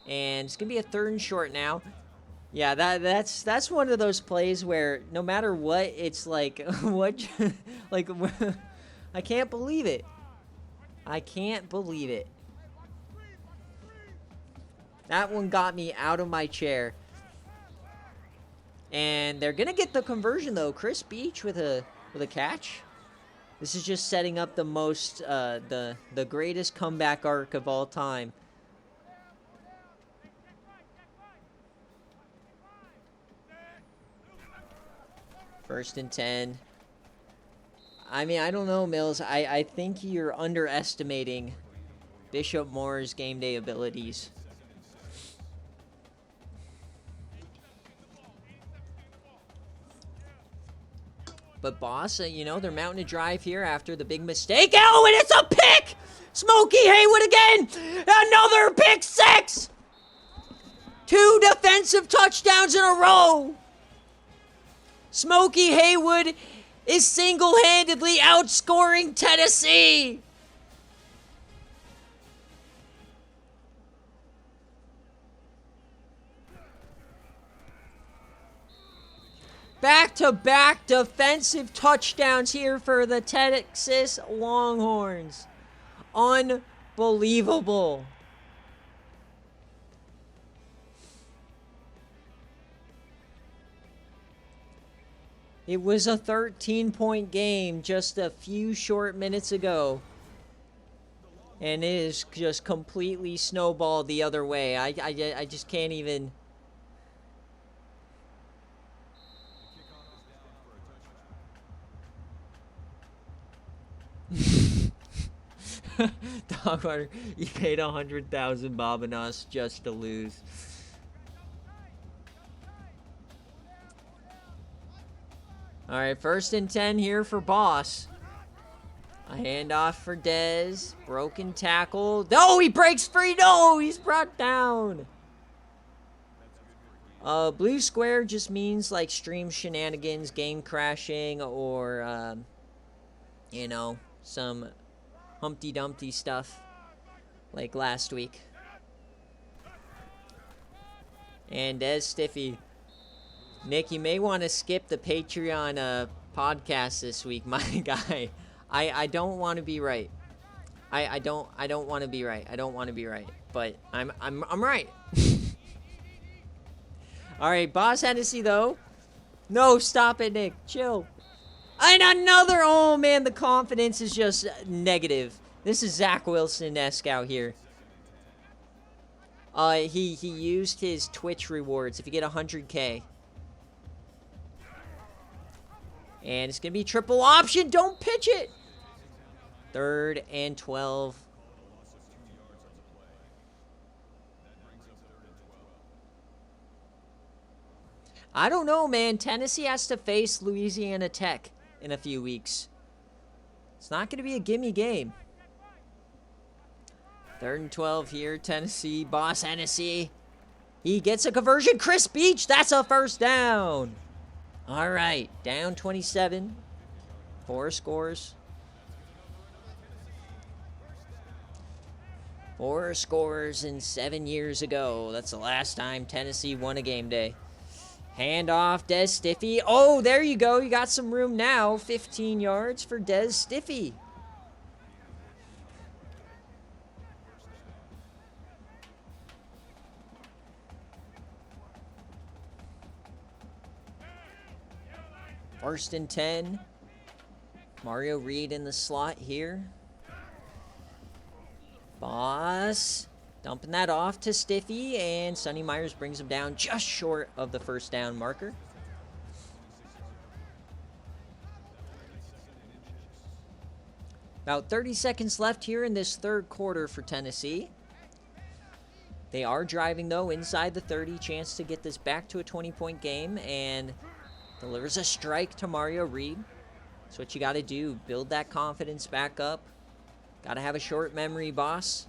and it's gonna be a 3rd and short now. Yeah, that's one of those plays where no matter what, it's like what, like I can't believe it. I can't believe it. That one got me out of my chair. And they're gonna get the conversion though. Chris Beach with a catch. This is just setting up the most the greatest comeback arc of all time. First and 10. I mean, I don't know, Mills. I think you're underestimating Bishop Moore's game day abilities. But Boss, you know, they're mounting a drive here after the big mistake. Oh, and it's a pick! Smokey Haywood again! Another pick 6! 2 defensive touchdowns in a row! Smokey Haywood is single-handedly outscoring Tennessee! Back-to-back defensive touchdowns here for the Texas Longhorns. Unbelievable. It was a 13-point game just a few short minutes ago. And it is just completely snowballed the other way. I just can't even... Dogwater, you paid 100,000 Bob and us just to lose. All right, 1st and 10 here for Boss. A handoff for Dez. Broken tackle. No, he breaks free. No, he's brought down. Blue square just means like stream shenanigans, game crashing, or you know, some Humpty Dumpty stuff like last week. And Dez Stiffy. Nick, you may want to skip the Patreon podcast this week, my guy. I don't want to be right. I don't want to be right. I don't want to be right. But I'm right. Alright, Boss Hennessy though. No, stop it, Nick. Chill. And another, oh man, the confidence is just negative. This is Zach Wilson-esque out here. He used his Twitch rewards. If you get 100K. And it's going to be triple option. Don't pitch it. 3rd and 12. I don't know, man. Tennessee has to face Louisiana Tech in a few weeks. It's not going to be a gimme game. 3rd and 12 here. Tennessee. Boss Hennessy. He gets a conversion. Chris Beach. That's a 1st down. All right. Down 27. 4 scores. 4 scores in 7 years ago. That's the last time Tennessee won a game day. Handoff, Dez Stiffy. Oh, there you go. You got some room now. 15 yards for Dez Stiffy. First and 10. Mario Reed in the slot here. Boss dumping that off to Stiffy, and Sonny Myers brings him down just short of the first down marker. About 30 seconds left here in this third quarter for Tennessee. They are driving, though, inside the 30. Chance to get this back to a 20-point game, and delivers a strike to Mario Reed. That's what you got to do. Build that confidence back up. Got to have a short memory, boss.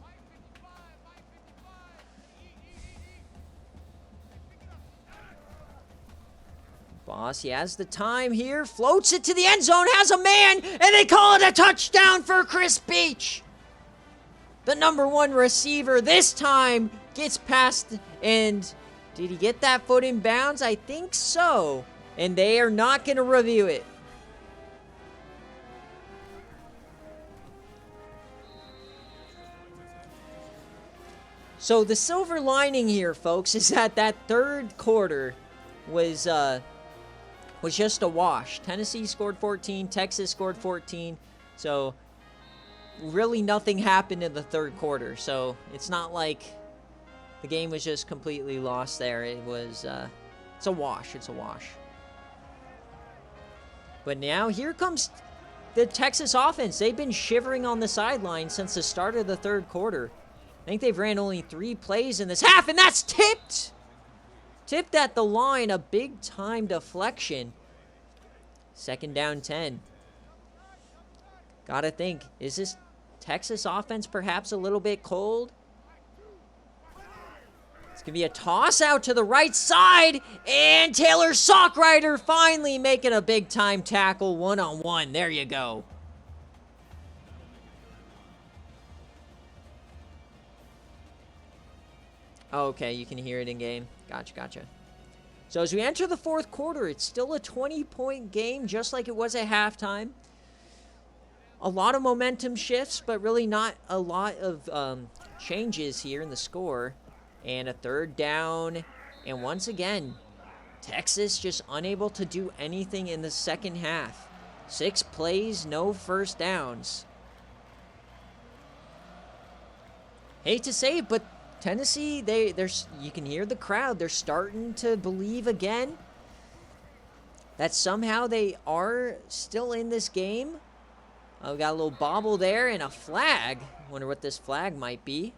Boss, he has the time here. Floats it to the end zone. Has a man. And they call it a touchdown for Chris Beach. The #1 receiver this time gets past. And did he get that foot in bounds? I think so. And they are not going to review it. So the silver lining here, folks, is that third quarter was just a wash. Tennessee scored 14, Texas scored 14. So really nothing happened in the third quarter. So it's not like the game was just completely lost there. It was it's a wash. It's a wash. But now here comes the Texas offense. They've been shivering on the sideline since the start of the third quarter. I think they've ran only 3 plays in this half, and that's tipped! Tipped at the line, a big-time deflection. Second down 10. Gotta think, is this Texas offense perhaps a little bit cold? It's gonna be a toss out to the right side, and Taylor Sockrider finally making a big-time tackle one-on-one. There you go. Oh, okay, you can hear it in game. Gotcha. So as we enter the fourth quarter, it's still a 20-point game, just like it was at halftime. A lot of momentum shifts, but really not a lot of changes here in the score. And a third down. And once again, Texas just unable to do anything in the second half. 6 plays, no first downs. Hate to say it, but Tennessee, you can hear the crowd. They're starting to believe again that somehow they are still in this game. We got a little bobble there and a flag. Wonder what this flag might be.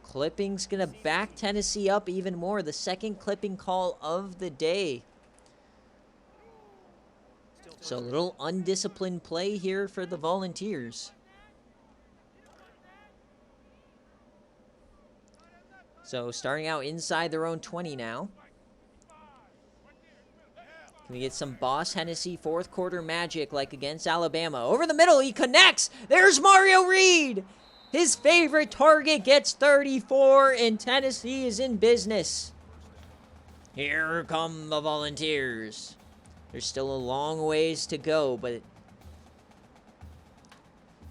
Clipping's going to back Tennessee up even more. The second clipping call of the day. So a little undisciplined play here for the Volunteers. So starting out inside their own 20 now. Can we get some Boss Hennessy fourth quarter magic like against Alabama? Over the middle, he connects. There's Mario Reed. His favorite target gets 34, and Tennessee is in business. Here come the Volunteers. There's still a long ways to go, but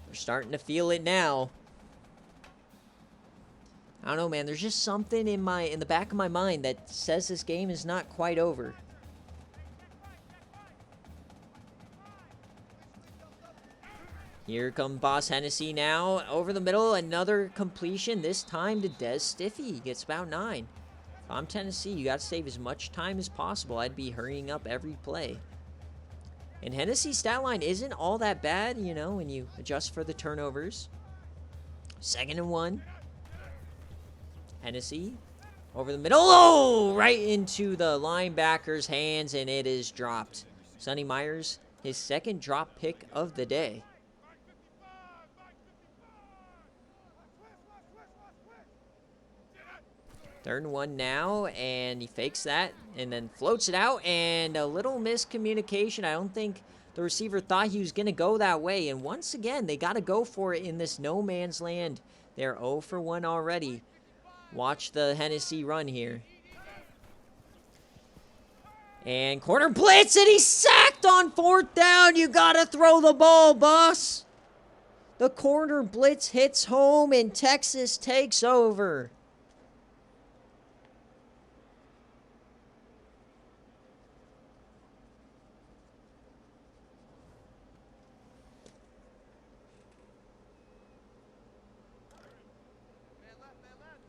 we're starting to feel it now. I don't know, man. There's just something in the back of my mind that says this game is not quite over. Here comes Boss Hennessy now. Over the middle, another completion. This time to Des Stiffy. He gets about 9. If I'm Tennessee, you got to save as much time as possible. I'd be hurrying up every play. And Hennessy's stat line isn't all that bad, you know, when you adjust for the turnovers. 2nd and 1. Hennessy over the middle. Oh, right into the linebacker's hands, and it is dropped. Sonny Myers, his second drop pick of the day. Third and 1 now, and he fakes that and then floats it out, and a little miscommunication. I don't think the receiver thought he was going to go that way, and once again, they got to go for it in this no man's land. They're 0 for 1 already. Watch the Hennessy run here. And corner blitz, and he's sacked on 4th down. You got to throw the ball, boss. The corner blitz hits home, and Texas takes over.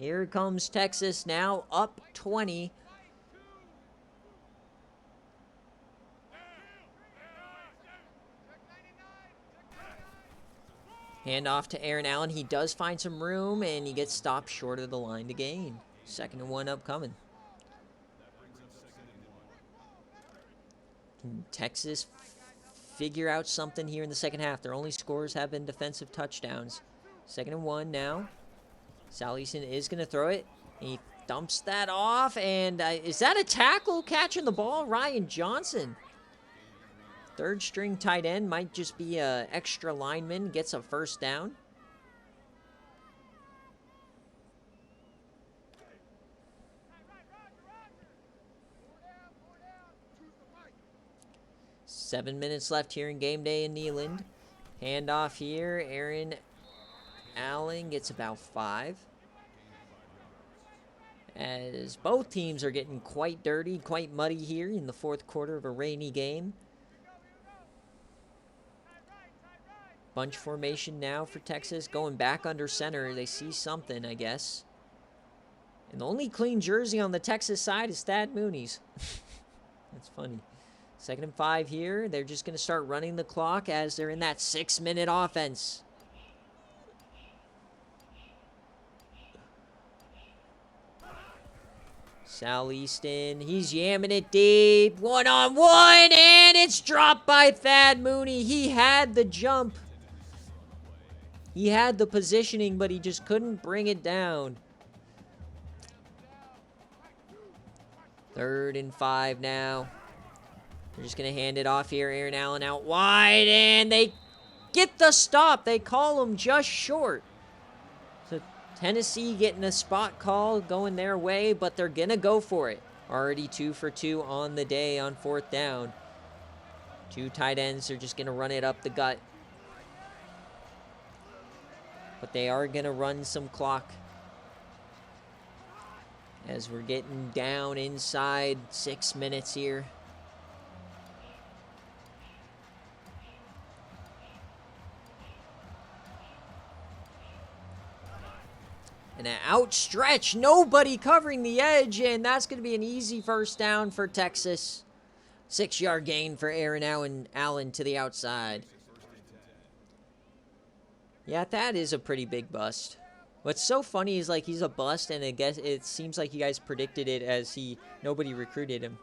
Here comes Texas now, up 20. Hand off to Aaron Allen. He does find some room, and he gets stopped short of the line to gain. 2nd and 1 upcoming. Can Texas figure out something here in the second half? Their only scores have been defensive touchdowns. 2nd and 1 now. Sal Easton is going to throw it. He dumps that off, and is that a tackle catching the ball? Ryan Johnson. 3rd string tight end, might just be a extra lineman, gets a 1st down. Seven minutes left here in game day in Neyland. Handoff here, Aaron Allen gets about 5. As both teams are getting quite dirty, quite muddy here in the 4th quarter of a rainy game. Bunch formation now for Texas, going back under center. They see something, I guess. And the only clean jersey on the Texas side is Thad Mooney's. That's funny. 2nd and 5 here. They're just going to start running the clock as they're in that 6-minute offense. Sal Easton, he's yamming it deep. 1-on-1, and it's dropped by Thad Mooney. He had the jump. He had the positioning, but he just couldn't bring it down. 3rd and 5 now. They're just going to hand it off here. Aaron Allen out wide, and they get the stop. They call him just short. So Tennessee getting a spot call going their way, but they're going to go for it. Already 2 for 2 on the day on 4th down. 2 tight ends are just going to run it up the gut. But they are going to run some clock as we're getting down inside 6 minutes here. And an outstretch, nobody covering the edge, and that's going to be an easy 1st down for Texas. 6-yard gain for Aaron Allen to the outside. Yeah, that is a pretty big bust. What's so funny is, like, he's a bust, and it seems like you guys predicted it as nobody recruited him.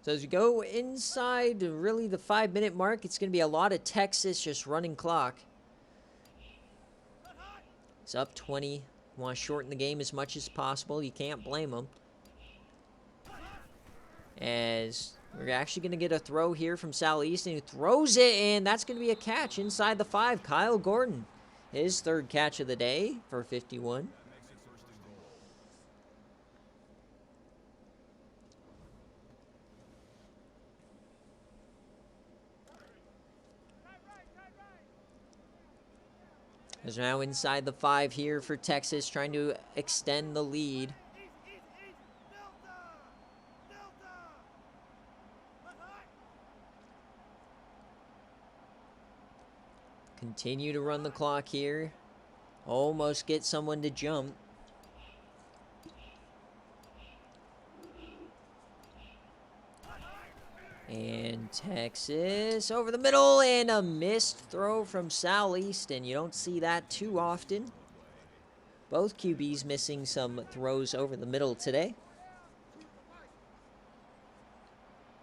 So as we go inside really the 5-minute mark, it's going to be a lot of Texas just running clock. It's up 20. Want to shorten the game as much as possible. You can't blame them. As we're actually going to get a throw here from Sal Easton, who throws it, and that's going to be a catch inside the 5. Kyle Gordon, his 3rd catch of the day for 51. Is now inside the 5 here for Texas, trying to extend the lead. Continue to run the clock here. Almost get someone to jump. And Texas over the middle, and a missed throw from Sal Easton. You don't see that too often. Both QBs missing some throws over the middle today.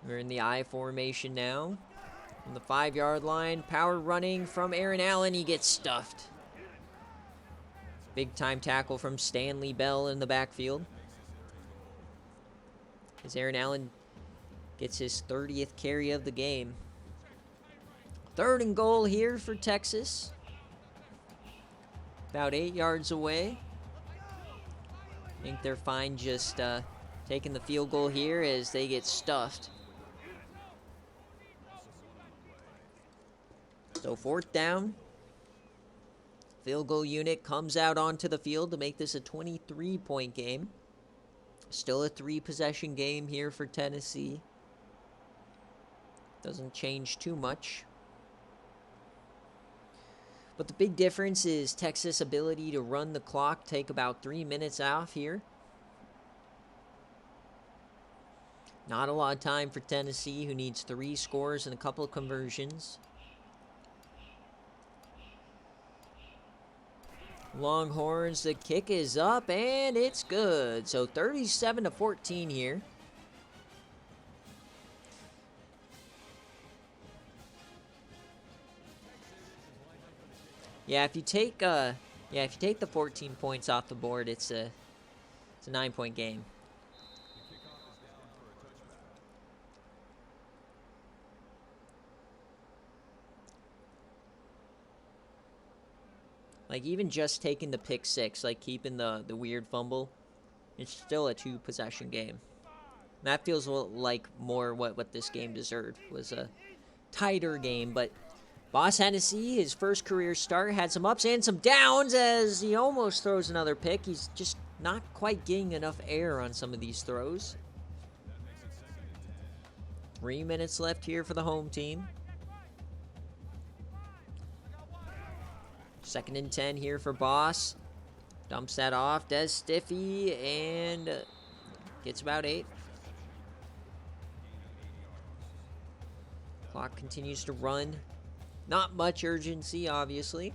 We're in the I formation now. On the 5-yard line, power running from Aaron Allen. He gets stuffed. Big time tackle from Stanley Bell in the backfield. As Aaron Allen gets his 30th carry of the game. 3rd and goal here for Texas. About 8 yards away. I think they're fine just taking the field goal here as they get stuffed. So 4th down. Field goal unit comes out onto the field to make this a 23-point game. Still a 3-possession game here for Tennessee. Doesn't change too much. But the big difference is Texas' ability to run the clock, take about 3 minutes off here. Not a lot of time for Tennessee, who needs 3 scores and a couple of conversions. Longhorns, the kick is up, and it's good. So 37-14 here. Yeah, if you take the 14 points off the board, it's a 9-point game. Like, even just taking the pick 6, like keeping the weird fumble, it's still a 2-possession game. That feels like more what this game deserved, was a tighter game. But Boss Hennessy, his first career start, had some ups and some downs as he almost throws another pick. He's just not quite getting enough air on some of these throws. 3 minutes left here for the home team. 2nd and 10 here for Boss. Dumps that off. Des Stiffy and gets about 8. Clock continues to run. Not much urgency, obviously.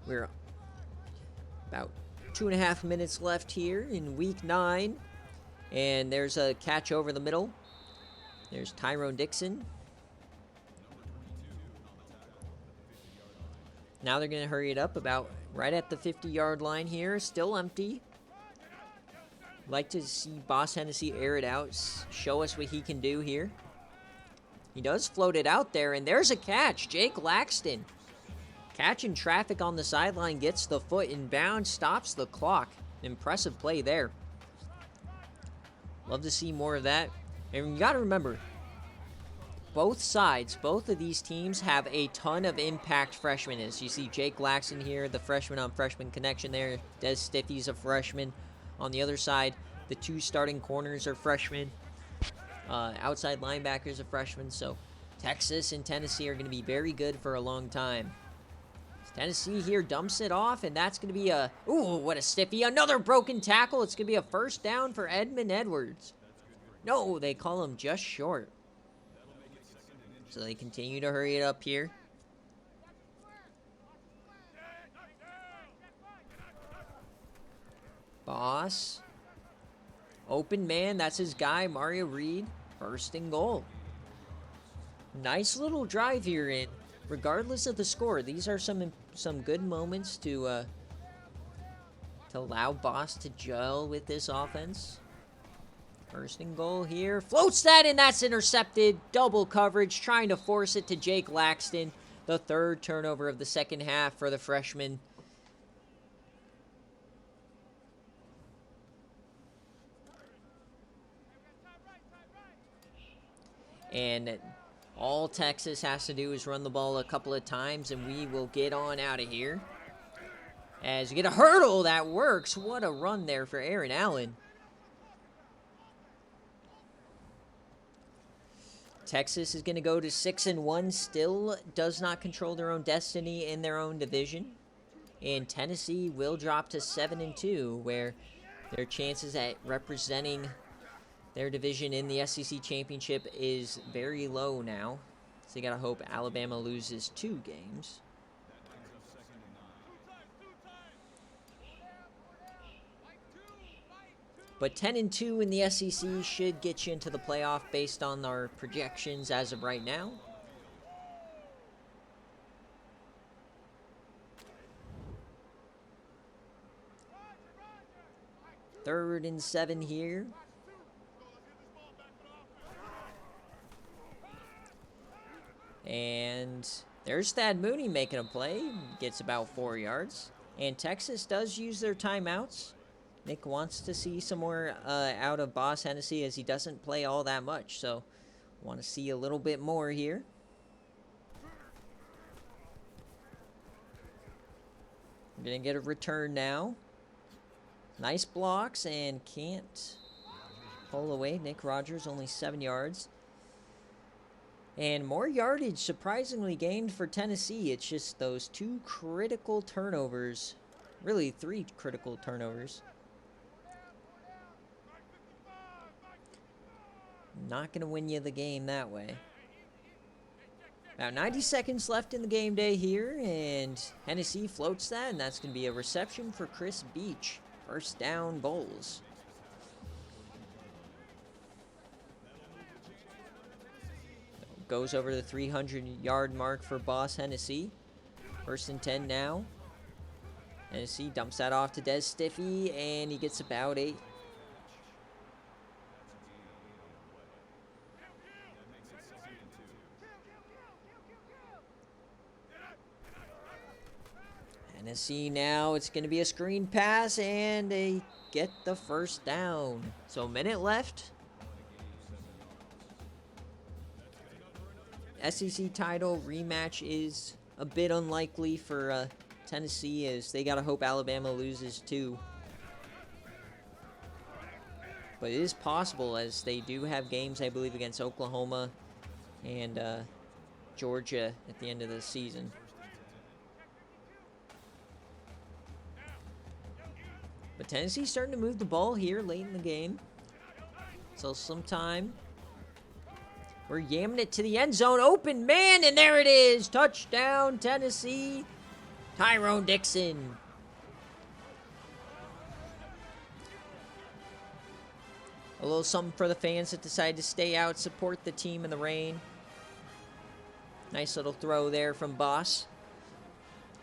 We're about 2.5 minutes left here in week 9. And there's a catch over the middle. There's Tyrone Dixon. Now they're going to hurry it up about right at the 50-yard line here. Still empty. Like to see Boss Hennessy air it out. Show us what he can do here. He does float it out there, and there's a catch. Jake Laxton. Catching traffic on the sideline, gets the foot in bounds, stops the clock. Impressive play there. Love to see more of that. And you got to remember, both sides, both of these teams have a ton of impact freshmen. As you see Jake Laxton here, the freshman on freshman connection there. Des Stiffy's a freshman. On the other side, the 2 starting corners are freshmen. Outside linebackers are freshmen. So Texas and Tennessee are going to be very good for a long time. Tennessee here dumps it off, and that's going to be a... Ooh, what a stiffy. Another broken tackle. It's going to be a first down for Edmund Edwards. No, they call him just short. So they continue to hurry it up here. Boss. Open man, that's his guy, Mario Reed. 1st and goal. Nice little drive here, and regardless of the score, these are some good moments to allow Boss to gel with this offense. 1st and goal here. Floats that, and that's intercepted. Double coverage, trying to force it to Jake Laxton. The 3rd turnover of the 2nd half for the freshman. And all Texas has to do is run the ball a couple of times, and we will get on out of here. As you get a hurdle, that works. What a run there for Aaron Allen. Texas is going to go to 6-1, still does not control their own destiny in their own division. And Tennessee will drop to 7-2, where their chances at representing their division in the SEC championship is very low now. So you got to hope Alabama loses 2 games. But 10-2 in the SEC should get you into the playoff based on our projections as of right now. Third and 7 here. And there's Thad Mooney making a play. Gets about 4 yards. And Texas does use their timeouts. Nick wants to see some more out of Boss Hennessy, as he doesn't play all that much. So, want to see a little bit more here. We're going to get a return now. Nice blocks, and can't pull away. Nick Rogers only 7 yards. And more yardage surprisingly gained for Tennessee. It's just those 2 critical turnovers. Really, 3 critical turnovers. Not going to win you the game that way. About 90 seconds left in the game day here, and Tennessee floats that, and that's going to be a reception for Chris Beach. First down, Bulls. Goes over the 300-yard mark for Boss Hennessy. First and 10 now. Hennessy dumps that off to Des Stiffy, and he gets about 8. Hennessy now, it's going to be a screen pass, and they get the first down. So a minute left. SEC title rematch is a bit unlikely for Tennessee, as they got to hope Alabama loses too. But it is possible, as they do have games, I believe, against Oklahoma and Georgia at the end of the season. But Tennessee's starting to move the ball here late in the game. So sometime we're yamming it to the end zone. Open man, and there it is. Touchdown, Tennessee. Tyrone Dixon. A little something for the fans that decide to stay out, support the team in the rain. Nice little throw there from Boss.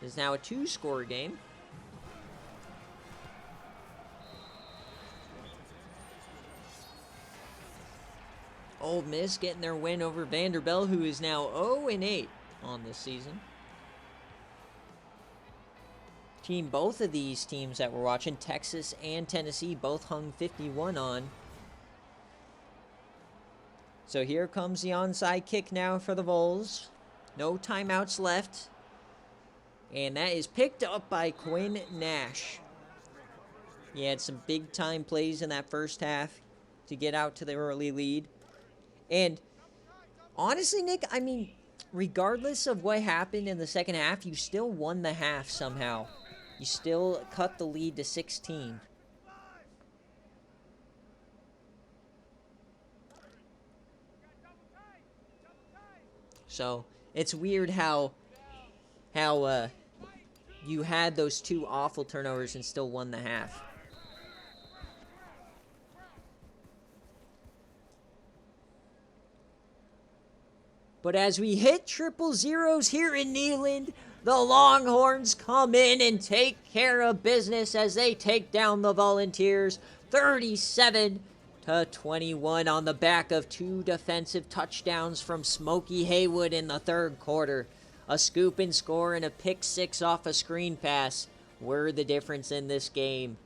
It's now a 2-score game. Ole Miss getting their win over Vanderbilt, who is now 0-8 on this season. Both of these teams that we're watching, Texas and Tennessee, both hung 51 on. So here comes the onside kick now for the Vols. No timeouts left. And that is picked up by Quinn Nash. He had some big-time plays in that first half to get out to the early lead. And honestly, Nick, I mean, regardless of what happened in the second half, you still won the half somehow. You still cut the lead to 16. So it's weird how you had those 2 awful turnovers and still won the half. But as we hit 000 here in Neyland, the Longhorns come in and take care of business as they take down the Volunteers 37-21 on the back of 2 defensive touchdowns from Smokey Haywood in the third quarter. A scoop and score and a pick 6 off a screen pass were the difference in this game.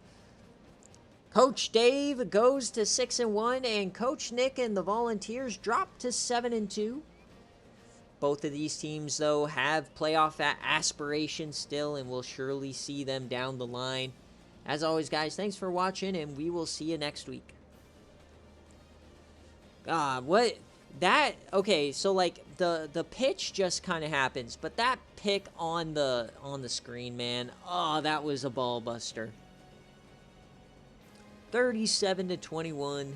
Coach Dave goes to 6-1, and Coach Nick and the Volunteers drop to 7-2. Both of these teams, though, have playoff aspirations still, and we'll surely see them down the line. As always, guys, thanks for watching, and we will see you next week. Okay, so like the pitch just kind of happens, but that pick on the screen, man, oh, that was a ball buster. 37-21.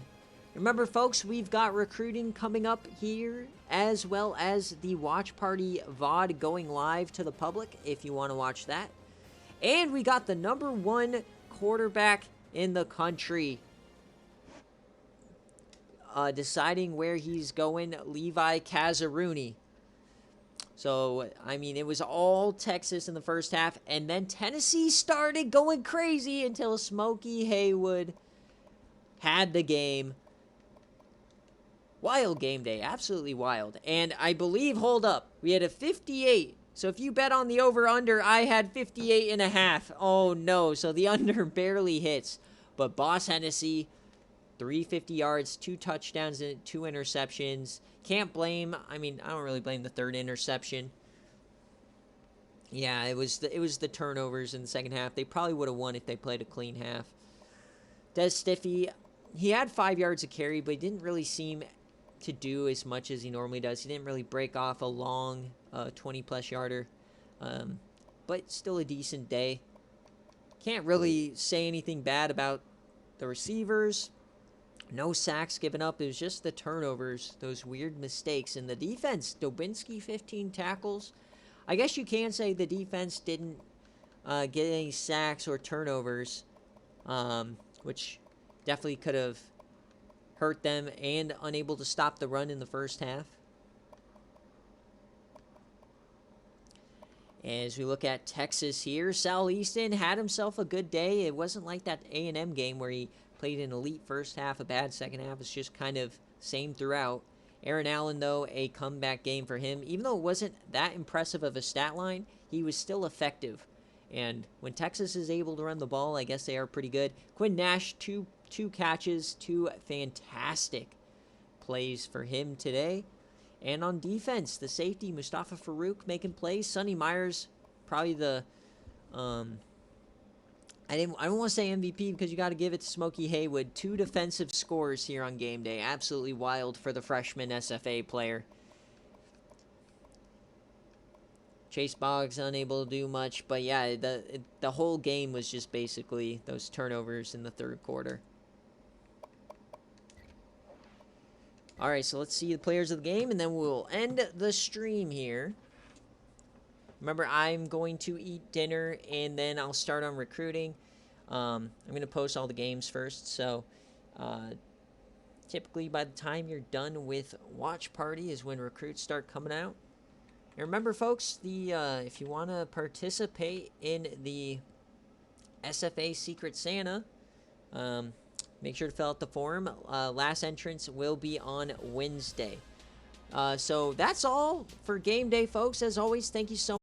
Remember, folks, we've got recruiting coming up here, as well as the Watch Party VOD going live to the public if you want to watch that. And we got the #1 quarterback in the country deciding where he's going, Levi Kazaruni. So, I mean, it was all Texas in the first half, and then Tennessee started going crazy until Smokey Haywood had the game. Wild game day, absolutely wild. And I believe, hold up, we had a 58. So if you bet on the over-under, I had 58.5. Oh no, so the under barely hits. But Boss Hennessy, 350 yards, 2 touchdowns, and 2 interceptions. Can't blame, I don't really blame the third interception. Yeah, it was the turnovers in the second half. They probably would have won if they played a clean half. Des Stiffy, he had 5 yards of carry, but he didn't really seem to do as much as he normally does. He didn't really break off a long 20-plus yarder, but still a decent day. Can't really say anything bad about the receivers. No sacks given up. It was just the turnovers, those weird mistakes. And the defense, Dubinsky, 15 tackles. I guess you can say the defense didn't get any sacks or turnovers, which definitely could have hurt them, and unable to stop the run in the first half. As we look at Texas here, Sal Easton had himself a good day. It wasn't like that A&M game where he played an elite first half, a bad second half. It's just kind of same throughout. Aaron Allen, though, a comeback game for him. Even though it wasn't that impressive of a stat line, he was still effective. And when Texas is able to run the ball, I guess they are pretty good. Quinn Nash, two catches, 2 fantastic plays for him today. And on defense, the safety, Mustafa Farouk, making plays. Sonny Myers, probably the I don't want to say MVP because you got to give it to Smokey Haywood. 2 defensive scores here on game day. Absolutely wild for the freshman SFA player. Chase Boggs unable to do much, but yeah, the whole game was just basically those turnovers in the third quarter. All right, so let's see the players of the game, and then we'll end the stream here. Remember, I'm going to eat dinner, and then I'll start on recruiting. I'm going to post all the games first, so typically by the time you're done with Watch Party is when recruits start coming out. And remember, folks, if you want to participate in the SFA Secret Santa, make sure to fill out the form. Last entrance will be on Wednesday. So that's all for game day, folks. As always, thank you so much.